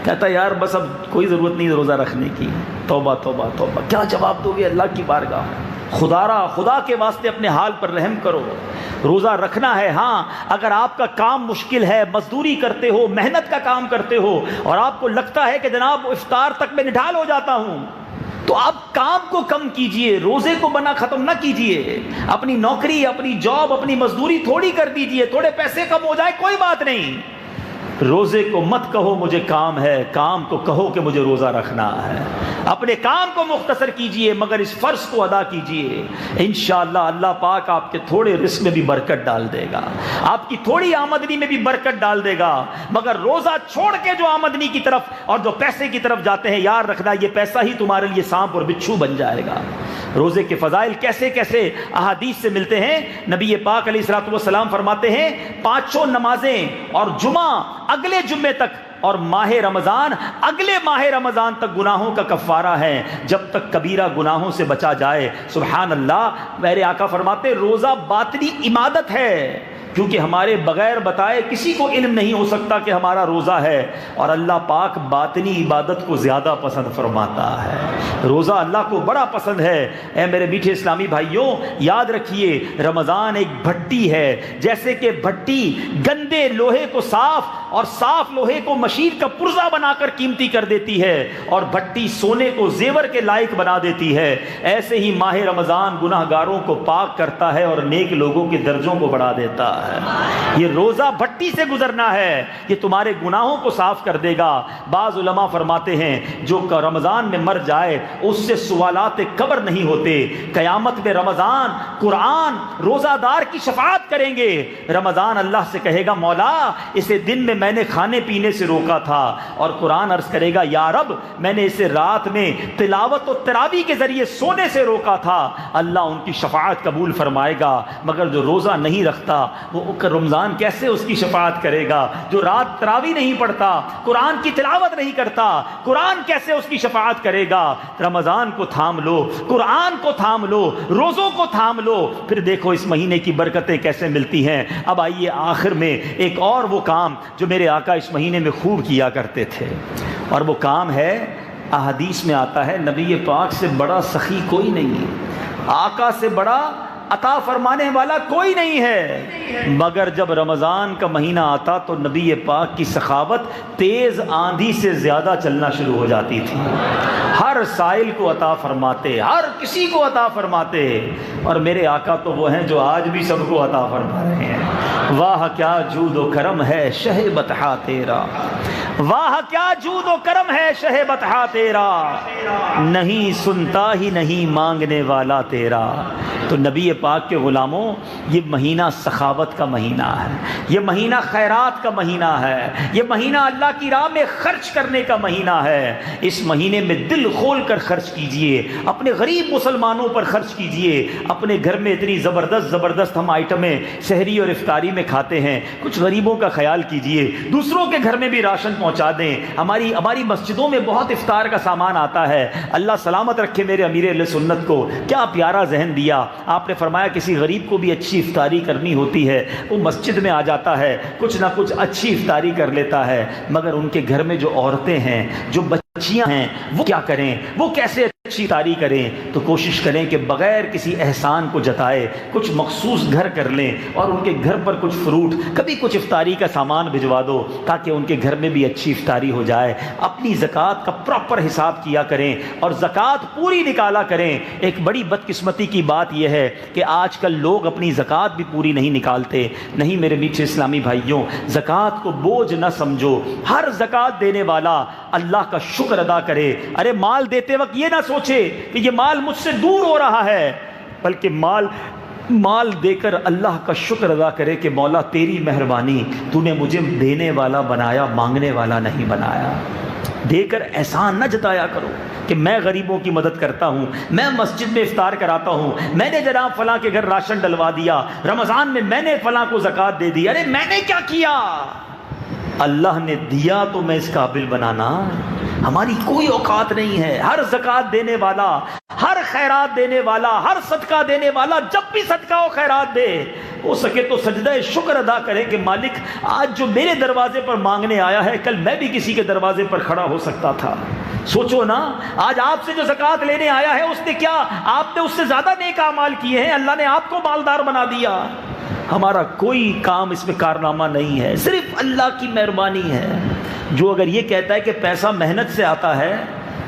کہتا ہے یار بس اب کوئی ضرورت نہیں روزہ رکھنے کی۔ توبہ توبہ توبہ، کیا جواب دو گے اللہ کی بارگاہ میں؟ خدا کے واسطے اپنے حال پر رحم کرو۔ روزہ رکھنا ہے، ہاں اگر آپ کا کام مشکل ہے، مزدوری کرتے ہو، محنت کا کام کرتے ہو اور آپ کو لگتا ہے کہ جناب افطار تک میں نڈھال ہو جاتا ہوں، تو آپ کام کو کم کیجئے، روزے کو بنا ختم نہ کیجئے۔ اپنی نوکری، اپنی جاب، اپنی مزدوری تھوڑی کر دیجئے، تھوڑے پیسے کم ہو جائے کوئی بات نہیں، روزے کو مت کہو مجھے کام ہے، کام کو کہو کہ مجھے روزہ رکھنا ہے۔ اپنے کام کو مختصر کیجئے مگر اس فرض کو ادا کیجئے، انشاءاللہ اللہ پاک آپ کے تھوڑے رزق میں بھی برکت ڈال دے گا، آپ کی تھوڑی آمدنی میں بھی برکت ڈال دے گا۔ مگر روزہ چھوڑ کے جو آمدنی کی طرف اور جو پیسے کی طرف جاتے ہیں، یاد رکھنا یہ پیسہ ہی تمہارے لیے سانپ اور بچھو بن جائے گا۔ روزے کے فضائل کیسے کیسے احادیث سے ملتے ہیں۔ نبی پاک علیہ الصلوۃ والسلام فرماتے ہیں 5 نمازیں اور جمعہ اگلے جمعے تک اور ماہ رمضان اگلے ماہ رمضان تک گناہوں کا کفارہ ہے، جب تک کبیرہ گناہوں سے بچا جائے۔ سبحان اللہ، میرے آقا فرماتے روزہ باطنی عبادت ہے، کیونکہ ہمارے بغیر بتائے کسی کو علم نہیں ہو سکتا کہ ہمارا روزہ ہے، اور اللہ پاک باطنی عبادت کو زیادہ پسند فرماتا ہے۔ روزہ اللہ کو بڑا پسند ہے۔ اے میرے میٹھے اسلامی بھائیوں، یاد رکھیے رمضان ایک بھٹی ہے، جیسے کہ بھٹی گندے لوہے کو صاف اور صاف لوہے کو مشیر کا پرزہ بنا کر قیمتی کر دیتی ہے، اور بھٹی سونے کو زیور کے لائق بنا دیتی ہے، ایسے ہی ماہ رمضان گناہ گاروں کو پاک کرتا ہے اور نیک لوگوں کے درجوں کو بڑھا دیتا ہے۔ یہ روزہ بھٹی سے گزرنا ہے، یہ تمہارے گناہوں کو صاف کر دے گا۔ بعض علماء فرماتے ہیں جو رمضان میں مر جائے جائے اس سے سوالات قبر نہیں ہوتے. قیامت میں رمضان قرآن روزہ دار کی شفاعت کریں گے. رمضان اللہ سے کہے گا مولا اسے دن میں میں نے کھانے پینے سے روکا تھا, اور قرآن عرض کرے گا یا رب میں نے اسے رات میں تلاوت و تراویح کے ذریعے سونے سے روکا تھا. اللہ ان کی شفاعت قبول فرمائے گا. مگر جو روزہ نہیں رکھتا وہ رمضان کیسے اس کی شفاعت کرے گا؟ جو رات تراویح نہیں پڑھتا, قرآن کی تلاوت نہیں کرتا, قرآن کیسے اس کی شفاعت کرے گا؟ رمضان کو تھام لو, قرآن کو تھام لو, روزوں کو تھام لو, پھر دیکھو اس مہینے کی برکتیں کیسے ملتی ہیں. اب آئیے آخر میں ایک اور وہ کام جو میرے آقا اس مہینے میں خوب کیا کرتے تھے, اور وہ کام ہے احادیث میں آتا ہے نبی پاک سے بڑا سخی کوئی نہیں ہے, آقا سے بڑا عطا فرمانے والا کوئی نہیں ہے. مگر جب رمضان کا مہینہ آتا تو نبی پاک کی سخاوت تیز آندھی سے زیادہ چلنا شروع ہو جاتی تھی. ہر سائل کو عطا فرماتے, ہر کسی کو عطا فرماتے. اور میرے آقا تو وہ ہیں جو آج بھی سب کو عطا فرما رہے ہیں. واہ کیا جود و کرم ہے شہ بطحا تیرا, واہ کیا جود و کرم ہے شہ بطحا تیرا, نہیں سنتا ہی نہیں مانگنے والا تیرا. تو نبی پاک کے غلاموں یہ مہینہ سخاوت کا مہینہ ہے, یہ مہینہ خیرات کا مہینہ ہے, یہ مہینہ اللہ کی راہ میں خرچ کرنے کا مہینہ ہے. اس مہینے میں دل کھول کر خرچ کیجئے, اپنے غریب مسلمانوں پر خرچ کیجئے. اپنے گھر میں اتنی زبردست ہم آئٹمیں سحری اور افطاری میں کھاتے ہیں, کچھ غریبوں کا خیال کیجئے, دوسروں کے گھر میں بھی راشن پہنچا دیں. ہماری مسجدوں میں بہت افطار کا سامان آتا ہے. اللہ سلامت رکھے میرے امیر اہل سنت کو, کیا پیارا ذہن دیا آپ نے. فرمایا کسی غریب کو بھی اچھی افطاری کرنی ہوتی ہے, وہ مسجد میں آ جاتا ہے, کچھ نہ کچھ اچھی افطاری کر لیتا ہے. مگر ان کے گھر میں جو عورتیں ہیں, جو بچیاں ہیں, وہ کیا کریں, وہ کیسے اچھی افطاری کریں؟ تو کوشش کریں کہ بغیر کسی احسان کو جتائے کچھ مخصوص گھر کر لیں, اور ان کے گھر پر کچھ فروٹ, کبھی کچھ افطاری کا سامان بھجوا دو, تاکہ ان کے گھر میں بھی اچھی افطاری ہو جائے. اپنی زکوٰۃ کا پراپر حساب کیا کریں اور زکوٰۃ پوری نکالا کریں. ایک بڑی بدقسمتی کی بات یہ ہے کہ آج کل لوگ اپنی زکوٰۃ بھی پوری نہیں نکالتے. نہیں میرے میٹھے اسلامی بھائیوں, زکوٰۃ کو بوجھ نہ سمجھو. ہر زکوٰۃ دینے والا اللہ کا شکر ادا کرے. ارے مال دیتے وقت یہ نہ سوچے کہ یہ مال مجھ سے دور ہو رہا ہے, بلکہ مال دے کر اللہ کا شکر ادا کرے کہ مولا تیری مہربانی, تو نے مجھے دینے والا بنایا, مانگنے والا نہیں بنایا. دے کر احسان نہ جتایا کرو کہ میں غریبوں کی مدد کرتا ہوں, میں مسجد میں افطار کراتا ہوں, میں نے جناب فلاں کے گھر راشن ڈلوا دیا, رمضان میں نے فلاں کو زکوٰۃ دے دی. ارے میں نے کیا کیا؟ اللہ نے دیا تو میں اس قابل بنانا. ہماری کوئی اوقات نہیں ہے. ہر زکوٰۃ دینے والا, ہر خیرات دینے والا, ہر صدقہ دینے والا جب بھی صدقہ و خیرات دے, ہو سکے تو سجدہ شکر ادا کرے کہ مالک آج جو میرے دروازے پر مانگنے آیا ہے, کل میں بھی کسی کے دروازے پر کھڑا ہو سکتا تھا. سوچو نا, آج آپ سے جو زکوٰۃ لینے آیا ہے اس نے کیا, آپ نے اس سے زیادہ نیک اعمال کیے ہیں, اللہ نے آپ کو مالدار بنا دیا. ہمارا کوئی کام اس میں کارنامہ نہیں ہے, صرف اللہ کی مہربانی ہے. جو اگر یہ کہتا ہے کہ پیسہ محنت سے آتا ہے,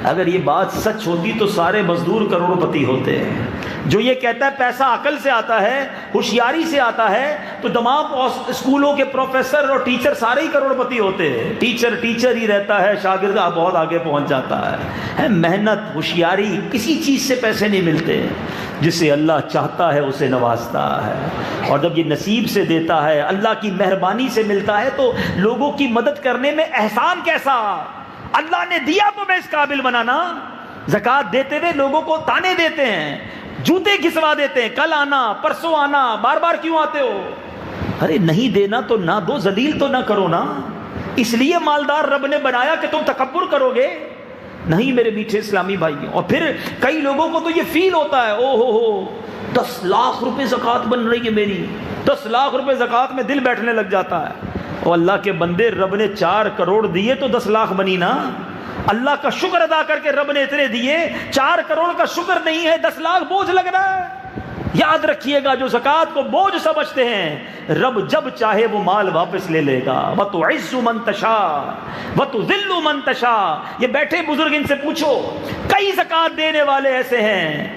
اگر یہ بات سچ ہوتی تو سارے مزدور کروڑ پتی ہوتے ہیں. جو یہ کہتا ہے پیسہ عقل سے آتا ہے, ہوشیاری سے آتا ہے, تو تمام اسکولوں کے پروفیسر اور ٹیچر سارے ہی کروڑ پتی ہوتے ہیں. ٹیچر ہی رہتا ہے, شاگرد بہت آگے پہنچ جاتا ہے. محنت, ہوشیاری, کسی چیز سے پیسے نہیں ملتے. جسے اللہ چاہتا ہے اسے نوازتا ہے, اور جب یہ نصیب سے دیتا ہے, اللہ کی مہربانی سے ملتا ہے, تو لوگوں کی مدد کرنے میں احسان کیسا؟ اللہ نے دیا تو میں اس قابل بنانا. زکوٰۃ دیتے ہوئے لوگوں کو تانے دیتے ہیں, جوتے گھسوا دیتے ہیں, کل آنا, پرسوں آنا, بار بار کیوں آتے ہو؟ ارے نہیں دینا تو نہ دو, ذلیل تو نہ کرو نا. اس لیے مالدار رب نے بنایا کہ تم تکبر کرو گے؟ نہیں میرے میٹھے اسلامی بھائیوں. اور پھر کئی لوگوں کو تو یہ فیل ہوتا ہے, او ہو 10 لاکھ روپے زکوٰۃ بن رہی ہے میری, 10 لاکھ روپے زکوٰۃ میں دل بیٹھنے لگ جاتا ہے. اور اللہ کے بندے, رب نے 4 کروڑ دیے تو 10 لاکھ بنی نا. اللہ کا شکر ادا کر کے رب نے اتنے دیے, 4 کروڑ کا شکر نہیں ہے, 10 لاکھ بوجھ لگ رہا ہے. یاد رکھیے گا, جو زکوٰۃ کو بوجھ سمجھتے ہیں, رب جب چاہے وہ مال واپس لے لے گا. وَتُعِزُّ مَن تَشَاءُ وَتُذِلُّ مَن تَشَاءُ. یہ بیٹھے بزرگ, ان سے پوچھو, کئی زکوٰۃ دینے والے ایسے ہیں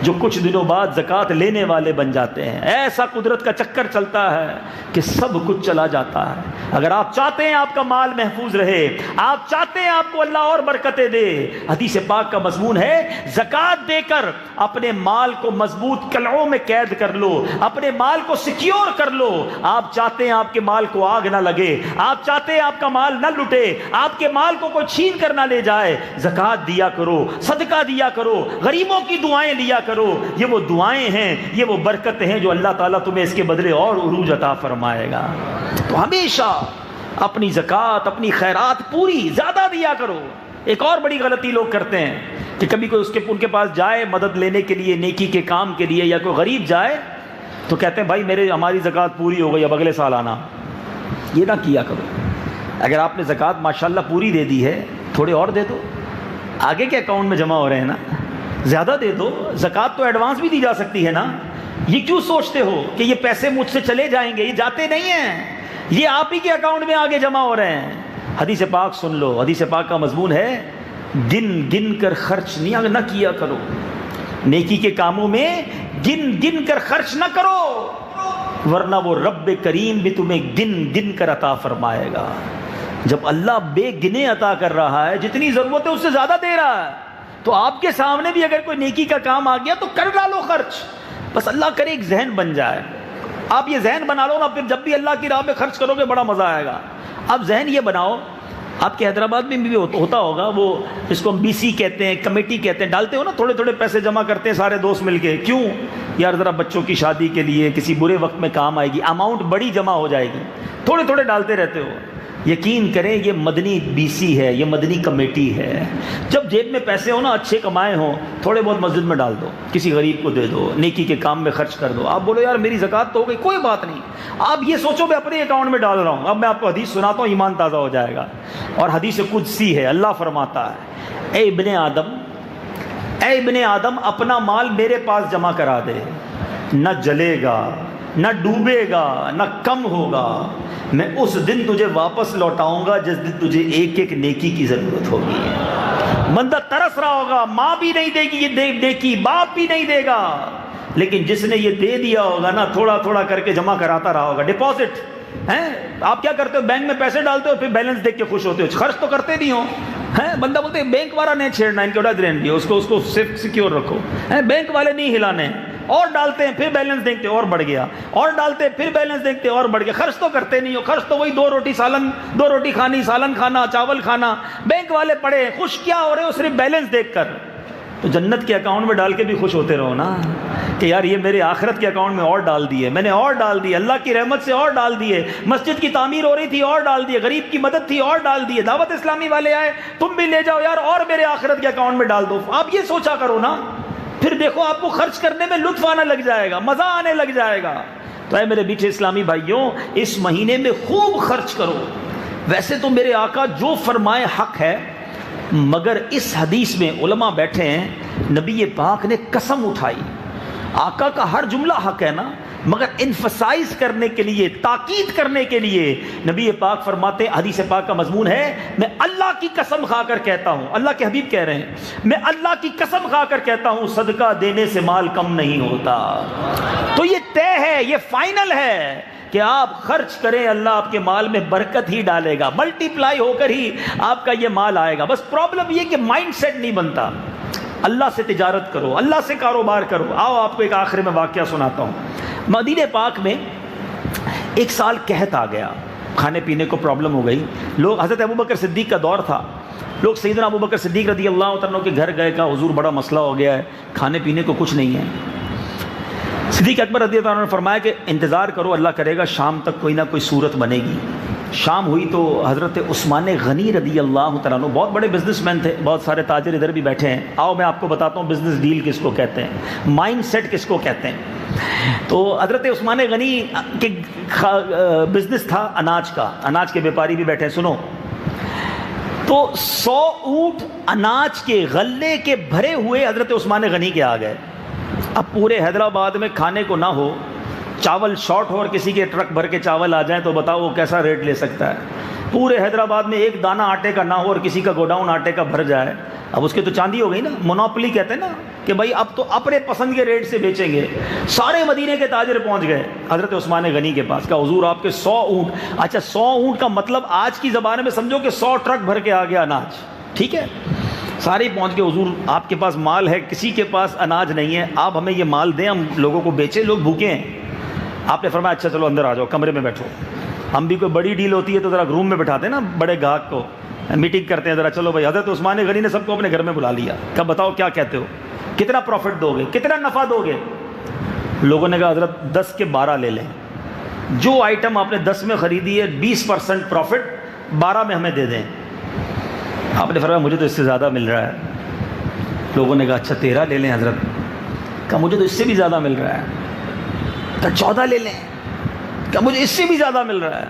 جو کچھ دنوں بعد زکوٰۃ لینے والے بن جاتے ہیں۔ ایسا قدرت کا چکر چلتا ہے کہ سب کچھ چلا جاتا ہے۔ اگر آپ چاہتے ہیں آپ کا مال محفوظ رہے، آپ چاہتے ہیں آپ کو اللہ اور برکتیں دے، حدیث پاک کا مضمون ہے زکوٰۃ دے کر اپنے مال کو مضبوط قلعوں میں قید کر لو، اپنے مال کو سیکیور کر لو۔ آپ چاہتے ہیں آپ کے مال کو آگ نہ لگے، آپ چاہتے ہیں آپ کا مال نہ لٹے، آپ کے مال کو کوئی چھین کر نہ لے جائے، زکوٰۃ دیا کرو، صدقہ دیا کرو، غریبوں کی دعائیں لیا کرو۔ یہ وہ دعائیں ہیں، یہ وہ برکتیں ہیں جو اللہ تعالیٰ تمہیں اس کے بدلے اور عروج عطا فرمائے گا۔ تو ہمیشہ اپنی زکوٰۃ، اپنی خیرات پوری زیادہ دیا کرو۔ ایک اور بڑی غلطی لوگ کرتے ہیں کہ کبھی کوئی ان کے پاس جائے مدد لینے کے لیے، نیکی کے کام کے لیے، یا کوئی غریب جائے تو کہتے ہیں بھائی ہماری زکوٰۃ پوری ہو گئی، اب اگلے سال آنا۔ یہ نہ کیا کرو۔ اگر آپ نے زکوٰۃ ماشاءاللہ پوری دے دی ہے، تھوڑے اور دے دو، آگے کے اکاؤنٹ میں جمع ہو رہے ہیں نا، زیادہ دے دو۔ زکوٰۃ تو ایڈوانس بھی دی جا سکتی ہے نا۔ یہ کیوں سوچتے ہو کہ یہ پیسے مجھ سے چلے جائیں گے؟ یہ جاتے نہیں ہیں، یہ آپ ہی کے اکاؤنٹ میں آگے جمع ہو رہے ہیں۔ حدیث پاک سن لو، حدیث پاک کا مضمون ہے گن گن کر خرچ نہ کیا کرو۔ نیکی کے کاموں میں گن گن کر خرچ نہ کرو، ورنہ وہ رب کریم بھی تمہیں گن گن کر عطا فرمائے گا۔ جب اللہ بے گنے عطا کر رہا ہے، جتنی ضرورت ہے اس سے زیادہ دے رہا ہے، تو آپ کے سامنے بھی اگر کوئی نیکی کا کام آ گیا تو کر ڈالو خرچ۔ بس اللہ کرے ایک ذہن بن جائے، آپ یہ ذہن بنا لو نا، پھر جب بھی اللہ کی راہ میں خرچ کرو گے بڑا مزہ آئے گا۔ اب ذہن یہ بناؤ، آپ کے حیدرآباد میں بھی ہوتا ہوگا، وہ اس کو ہم بی سی کہتے ہیں، کمیٹی کہتے ہیں، ڈالتے ہو نا، تھوڑے تھوڑے پیسے جمع کرتے ہیں سارے دوست مل کے۔ کیوں؟ یار ذرا بچوں کی شادی کے لیے، کسی برے وقت میں کام آئے گی، اماؤنٹ بڑی جمع ہو جائے گی، تھوڑے تھوڑے ڈالتے رہتے ہو۔ یقین کریں یہ مدنی بی سی ہے، یہ مدنی کمیٹی ہے۔ جب جیب میں پیسے ہو نا، اچھے کمائے ہوں، تھوڑے بہت مسجد میں ڈال دو، کسی غریب کو دے دو، نیکی کے کام میں خرچ کر دو۔ آپ بولو یار میری زکوٰۃ تو ہو گئی، کوئی بات نہیں، آپ یہ سوچو میں اپنے اکاؤنٹ میں ڈال رہا ہوں۔ اب میں آپ کو حدیث سناتا ہوں، ایمان تازہ ہو جائے گا۔ اور حدیث قدسی ہے، اللہ فرماتا ہے اے ابن آدم اپنا مال میرے پاس جمع کرا دے، نہ جلے گا، نہ ڈوبے گا، نہ کم ہوگا۔ میں اس دن تجھے واپس لوٹاؤں گا جس دن تجھے ایک ایک نیکی کی ضرورت ہوگی۔ بندہ ترس رہا ہوگا، ماں بھی نہیں دے گی یہ نیکی، باپ بھی نہیں دے گا، لیکن جس نے یہ دے دیا ہوگا نا، تھوڑا تھوڑا کر کے جمع کراتا رہا ہوگا۔ ڈپازٹ ہیں، آپ کیا کرتے ہو؟ بینک میں پیسے ڈالتے ہو، پھر بیلنس دیکھ کے خوش ہوتے ہو، خرچ تو کرتے نہیں ہو۔ بندہ بولتے ہیں بینک والا نہیں چھیڑنا، ان کے اڑا رہنے اس کو صرف سیکیور رکھو، بینک والے نہیں ہلانے۔ اور ڈالتے ہیں، پھر بیلنس دیکھتے اور بڑھ گیا، اور ڈالتے پھر بیلنس دیکھتے اور بڑھ گیا۔ خرچ تو کرتے نہیں ہو، خرچ تو وہی دو روٹی کھانی، سالن کھانا، چاول کھانا۔ بینک والے پڑے خوش کیا ہو رہے ہو؟ صرف بیلنس دیکھ کر۔ تو جنت کے اکاؤنٹ میں ڈال کے بھی خوش ہوتے رہو نا، کہ یار یہ میرے آخرت کے اکاؤنٹ میں اور ڈال دیے، میں نے اور ڈال دیے، اللہ کی رحمت سے اور ڈال دیے، مسجد کی تعمیر ہو رہی تھی اور ڈال دیے، غریب کی مدد تھی اور ڈال دیے، دعوت اسلامی والے آئے تم بھی لے جاؤ یار اور میرے آخرت کے اکاؤنٹ میں ڈال دو۔ آپ یہ سوچا کرو نا، پھر دیکھو آپ کو خرچ کرنے میں لطف آنے لگ جائے گا، مزہ آنے لگ جائے گا۔ تو اے میرے میٹھے اسلامی بھائیوں، اس مہینے میں خوب خرچ کرو۔ ویسے تو میرے آقا جو فرمائے حق ہے، مگر اس حدیث میں علماء بیٹھے ہیں، نبی پاک نے قسم اٹھائی۔ آقا کا ہر جملہ حق ہے نا، مگر انفسائز کرنے کے لیے، تاکید کرنے کے لیے نبی پاک فرماتے، حدیث پاک کا مضمون ہے، میں اللہ کی قسم کھا کر کہتا ہوں، اللہ کے حبیب کہہ رہے ہیں، میں اللہ کی قسم کھا کر کہتا ہوں صدقہ دینے سے مال کم نہیں ہوتا۔ تو یہ طے ہے، یہ فائنل ہے کہ آپ خرچ کریں، اللہ آپ کے مال میں برکت ہی ڈالے گا، ملٹی پلائی ہو کر ہی آپ کا یہ مال آئے گا۔ بس پرابلم یہ کہ مائنڈ سیٹ نہیں بنتا۔ اللہ سے تجارت کرو، اللہ سے کاروبار کرو۔ آؤ آپ کو ایک آخر میں واقعہ سناتا ہوں۔ مدینہ پاک میں ایک سال قحط آ گیا، کھانے پینے کو پرابلم ہو گئی۔ لوگ، حضرت ابوبکر صدیق کا دور تھا، لوگ سیدنا ابوبکر صدیق رضی اللہ عنہ کے گھر گئے، کہا حضور بڑا مسئلہ ہو گیا ہے، کھانے پینے کو کچھ نہیں ہے۔ صدیق اکبر رضی اللہ عنہ نے فرمایا کہ انتظار کرو، اللہ کرے گا شام تک کوئی نہ کوئی صورت بنے گی۔ شام ہوئی تو حضرت عثمان غنی رضی اللہ تعالیٰ عنہ بہت بڑے بزنس مین تھے، بہت سارے تاجر ادھر بھی بیٹھے ہیں، آؤ میں آپ کو بتاتا ہوں بزنس ڈیل کس کو کہتے ہیں، مائنڈ سیٹ کس کو کہتے ہیں۔ تو حضرت عثمان غنی کے بزنس تھا اناج کا، اناج کے بیپاری بھی بیٹھے ہیں، سنو۔ تو 100 اونٹ اناج کے غلے کے بھرے ہوئے حضرت عثمان غنی کے آ گئے۔ اب پورے حیدرآباد میں کھانے کو نہ ہو، چاول شارٹ ہو اور کسی کے ٹرک بھر کے چاول آ جائیں تو بتاؤ وہ کیسا ریٹ لے سکتا ہے؟ پورے حیدرآباد میں ایک دانہ آٹے کا نہ ہو اور کسی کا گوڈاؤن آٹے کا بھر جائے، اب اس کی تو چاندی ہو گئی نا، مونوپلی کہتے ہیں نا کہ بھائی اب تو اپنے پسند کے ریٹ سے بیچیں گے۔ سارے مدینے کے تاجر پہنچ گئے حضرت عثمان غنی کے پاس، کہا حضور آپ کے 100 اونٹ، اچھا 100 اونٹ کا مطلب آج کی زبان میں سمجھو کہ 100 ٹرک بھر کے آ گیا اناج، ٹھیک ہے، سارے پہنچ گئے، حضور آپ کے پاس مال ہے، کسی کے پاس اناج نہیں ہے، آپ ہمیں یہ مال دیں، ہم لوگوں کو بیچیں، لوگ بھوکے ہیں۔ آپ نے فرمایا اچھا چلو اندر آ جاؤ، کمرے میں بیٹھو۔ ہم بھی کوئی بڑی ڈیل ہوتی ہے تو ذرا روم میں بٹھاتے ہیں نا بڑے گاہک کو، میٹنگ کرتے ہیں، ذرا چلو بھائی۔ حضرت عثمان غنی نے سب کو اپنے گھر میں بلا لیا، کہا بتاؤ کیا کہتے ہو، کتنا پروفٹ دو گے، کتنا نفع دو گے؟ لوگوں نے کہا حضرت 10 کے 12 لے لیں، جو آئٹم آپ نے 10 میں خریدی ہے 20% پروفٹ 12 میں ہمیں دے دیں۔ آپ نے فرمایا مجھے تو اس سے زیادہ مل رہا ہے۔ لوگوں نے کہا اچھا 13 لے لیں حضرت، کہا مجھے تو اس سے بھی زیادہ مل رہا ہے۔ کہا 14 لے لیں، کہا مجھے اس سے بھی زیادہ مل رہا ہے۔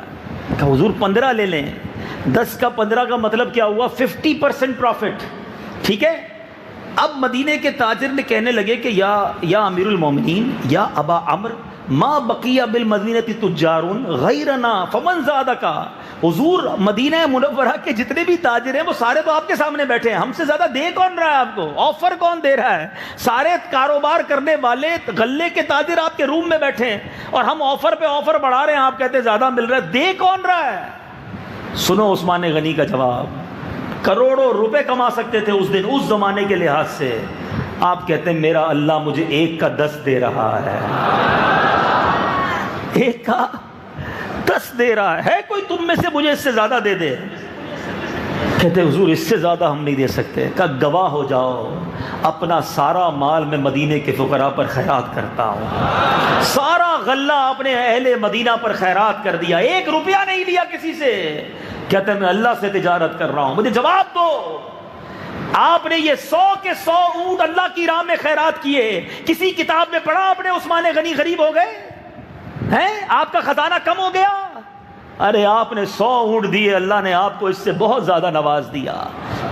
کہا حضور 15 لے لیں، 10 کا 15 کا مطلب کیا ہوا، 50% پروفٹ، ٹھیک ہے۔ اب مدینے کے تاجر نے کہنے لگے کہ یا امیر المومنین یا ابا عمر ما بقی بالمدینۃ تجار غیرنا فمن زادک، حضور مدینہ منورہ کے جتنے بھی تاجر ہیں وہ سارے تو آپ کے سامنے بیٹھے ہیں، ہم سے زیادہ دے کون رہا ہے آپ کو، آفر کون دے رہا ہے؟ سارے کاروبار کرنے والے غلے کے تاجر آپ کے روم میں بیٹھے ہیں اور ہم آفر پہ آفر بڑھا رہے ہیں، آپ کہتے ہیں زیادہ مل رہا ہے، دے کون رہا ہے؟ سنو عثمان غنی کا جواب، کروڑوں روپے کما سکتے تھے اس دن، اس زمانے کے لحاظ سے، آپ کہتے ہیں میرا اللہ مجھے 1 کا 10 دے رہا ہے، 1 کا 10 دے رہا ہے، کوئی تم میں سے مجھے اس سے زیادہ دے دے؟ کہتے حضور اس سے زیادہ ہم نہیں دے سکتے۔ کہا گواہ ہو جاؤ، اپنا سارا مال میں مدینے کے فقراء پر خیرات کرتا ہوں، سارا غلہ اپنے اہل مدینہ پر خیرات کر دیا، 1 روپیہ نہیں لیا کسی سے۔ کہتے ہیں میں اللہ سے تجارت کر رہا ہوں، مجھے جواب دو، آپ نے یہ 100 کے 100 اونٹ اللہ کی راہ میں خیرات کیے، کسی کتاب میں پڑھا آپ نے عثمان غنی غریب ہو گئے ہیں؟ آپ کا خزانہ کم ہو گیا؟ ارے آپ نے 100 اونٹ دیے، اللہ نے آپ کو اس سے بہت زیادہ نواز دیا۔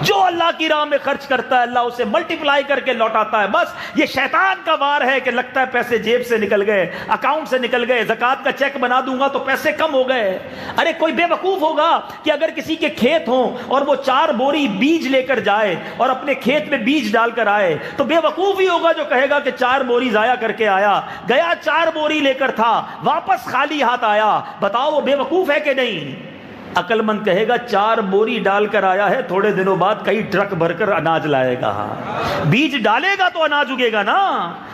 جو اللہ کی راہ میں خرچ کرتا ہے اللہ اسے ملٹیپلائی کر کے لوٹاتا ہے۔ بس یہ شیطان کا وار ہے کہ لگتا ہے پیسے جیب سے نکل گئے، اکاؤنٹ سے نکل گئے، زکوٰۃ کا چیک بنا دوں گا تو پیسے کم ہو گئے۔ ارے کوئی بے وقوف ہوگا کہ اگر کسی کے کھیت ہوں اور وہ 4 بوری بیج لے کر جائے اور اپنے کھیت میں بیج ڈال کر آئے تو بے وقوف ہی ہوگا جو کہے گا کہ 4 بوری ضائع کر کے آیا، گیا 4 بوری لے کر تھا، واپس خالی ہاتھ آیا۔ بتاؤ وہ بے وقوف ہے کہ نہیں؟ عقل مند کہے گا 4 بوری ڈال کر آیا ہے، تھوڑے دنوں بعد کئی ٹرک بھر کر اناج لائے گا، بیج ڈالے گا تو اناج اگے گا نا،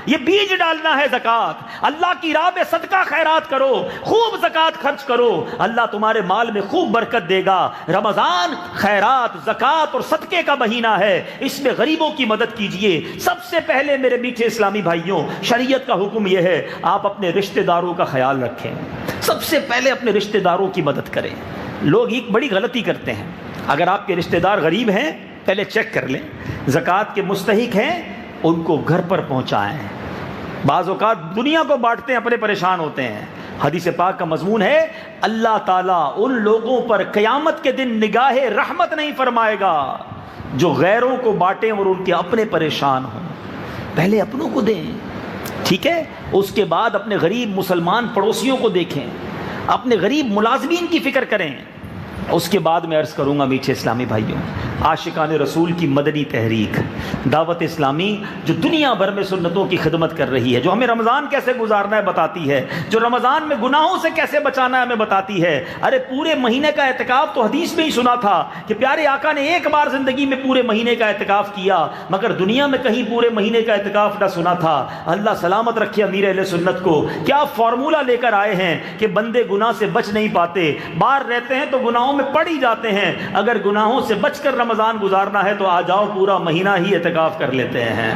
یہ بیج ڈالنا ہے زکوٰۃ۔ اللہ کی راہ میں صدقہ خیرات کرو، خوب زکوٰۃ خرچ کرو، اللہ تمہارے مال میں خوب برکت دے گا۔ رمضان خیرات، زکوٰۃ اور صدقے کا مہینہ ہے، اس میں غریبوں کی مدد کیجئے۔ سب سے پہلے میرے میٹھے اسلامی بھائیوں، شریعت کا حکم یہ ہے آپ اپنے رشتہ داروں کا خیال رکھیں، سب سے پہلے اپنے رشتہ داروں کی مدد کریں۔ لوگ ایک بڑی غلطی کرتے ہیں، اگر آپ کے رشتہ دار غریب ہیں پہلے چیک کر لیں، زکوٰۃ کے مستحق ہیں ان کو گھر پر پہنچائیں۔ بعض اوقات دنیا کو بانٹتے ہیں، اپنے پریشان ہوتے ہیں۔ حدیث پاک کا مضمون ہے اللہ تعالیٰ ان لوگوں پر قیامت کے دن نگاہ رحمت نہیں فرمائے گا جو غیروں کو بانٹیں اور ان کے اپنے پریشان ہوں۔ پہلے اپنوں کو دیں، ٹھیک ہے، اس کے بعد اپنے غریب مسلمان پڑوسیوں کو دیکھیں، اپنے غریب ملازمین کی فکر کریں۔ اس کے بعد میں عرض کروں گا میٹھے اسلامی بھائیوں، عاشقان رسول کی مدنی تحریک دعوت اسلامی جو دنیا بھر میں سنتوں کی خدمت کر رہی ہے، جو ہمیں رمضان کیسے گزارنا ہے بتاتی ہے، جو رمضان میں گناہوں سے کیسے بچانا ہے ہمیں بتاتی ہے۔ ارے پورے مہینے کا اعتکاف تو حدیث میں ہی سنا تھا کہ پیارے آقا نے 1 بار زندگی میں پورے مہینے کا اعتکاف کیا، مگر دنیا میں کہیں پورے مہینے کا اعتکاف نہ سنا تھا۔ اللہ سلامت رکھے امیر اہل سنت کو، کیا فارمولہ لے کر آئے ہیں کہ بندے گناہ سے بچ نہیں پاتے، باہر رہتے ہیں تو گناہوں میں پڑ ہی جاتے ہیں، اگر گناہوں سے بچ کر رمضان گزارنا ہے تو آ جاؤ پورا مہینہ ہی اعتکاف کر لیتے ہیں۔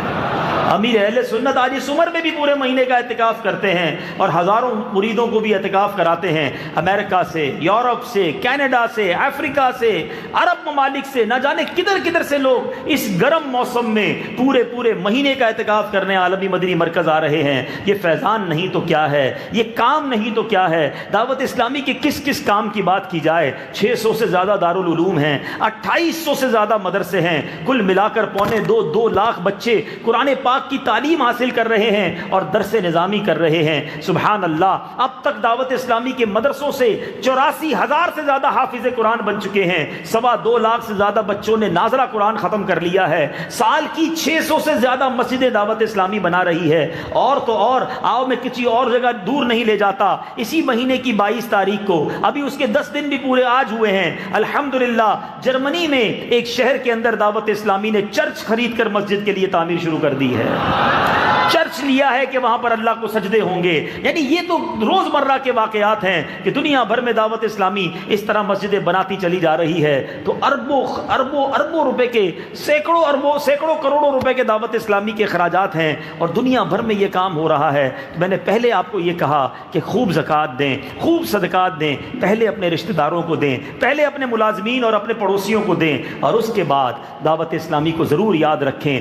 امیر اہل سنت آج اس عمر میں بھی پورے مہینے کا اعتکاف کرتے ہیں اور ہزاروں مریدوں کو بھی اعتکاف کراتے ہیں، امریکہ سے، یورپ سے، کینیڈا سے، افریقہ سے، عرب ممالک سے، نہ جانے کدھر کدھر سے لوگ اس گرم موسم میں پورے مہینے کا اعتکاف کرنے عالمی مدنی مرکز آ رہے ہیں۔ یہ فیضان نہیں تو کیا ہے، یہ کام نہیں تو کیا ہے۔ دعوت اسلامی کے کس کام کی بات کی جائے، 600 سے زیادہ دارالعلوم ہیں، 2800 سے زیادہ مدرسے ہیں، کل ملا کر 2.25 لاکھ بچے قرآن پاک پاک کی تعلیم حاصل کر رہے ہیں اور درس نظامی کر رہے ہیں۔ سبحان اللہ، اب تک دعوت اسلامی کے مدرسوں سے 84,000 سے زیادہ حافظ قرآن بن چکے ہیں، 2.25 لاکھ سے زیادہ بچوں نے ناظرہ قرآن ختم کر لیا ہے، سال کی 600 سے زیادہ مسجدیں دعوت اسلامی بنا رہی ہے۔ اور تو اور آؤ میں کسی اور جگہ دور نہیں لے جاتا، اسی مہینے کی 22 تاریخ کو، ابھی اس کے 10 دن بھی پورے آج ہوئے ہیں، الحمدللہ جرمنی میں ایک شہر کے اندر دعوت اسلامی نے چرچ خرید کر مسجد کے لیے تعمیر شروع کر دی ہے، چرچ لیا ہے کہ وہاں پر اللہ کو سجدے ہوں گے۔ یعنی یہ تو روزمرہ کے واقعات ہیں کہ دنیا بھر میں دعوت اسلامی اس طرح مسجدیں بناتی چلی جا رہی ہے۔ تو اربوں روپے کے، سینکڑوں کروڑوں روپے کے دعوت اسلامی کے اخراجات ہیں اور دنیا بھر میں یہ کام ہو رہا ہے۔ میں نے پہلے آپ کو یہ کہا کہ خوب زکوٰۃ دیں، خوب صدقات دیں، پہلے اپنے رشتہ داروں کو دیں، پہلے اپنے ملازمین اور اپنے پڑوسیوں کو دیں، اور اس کے بعد دعوت اسلامی کو ضرور یاد رکھیں۔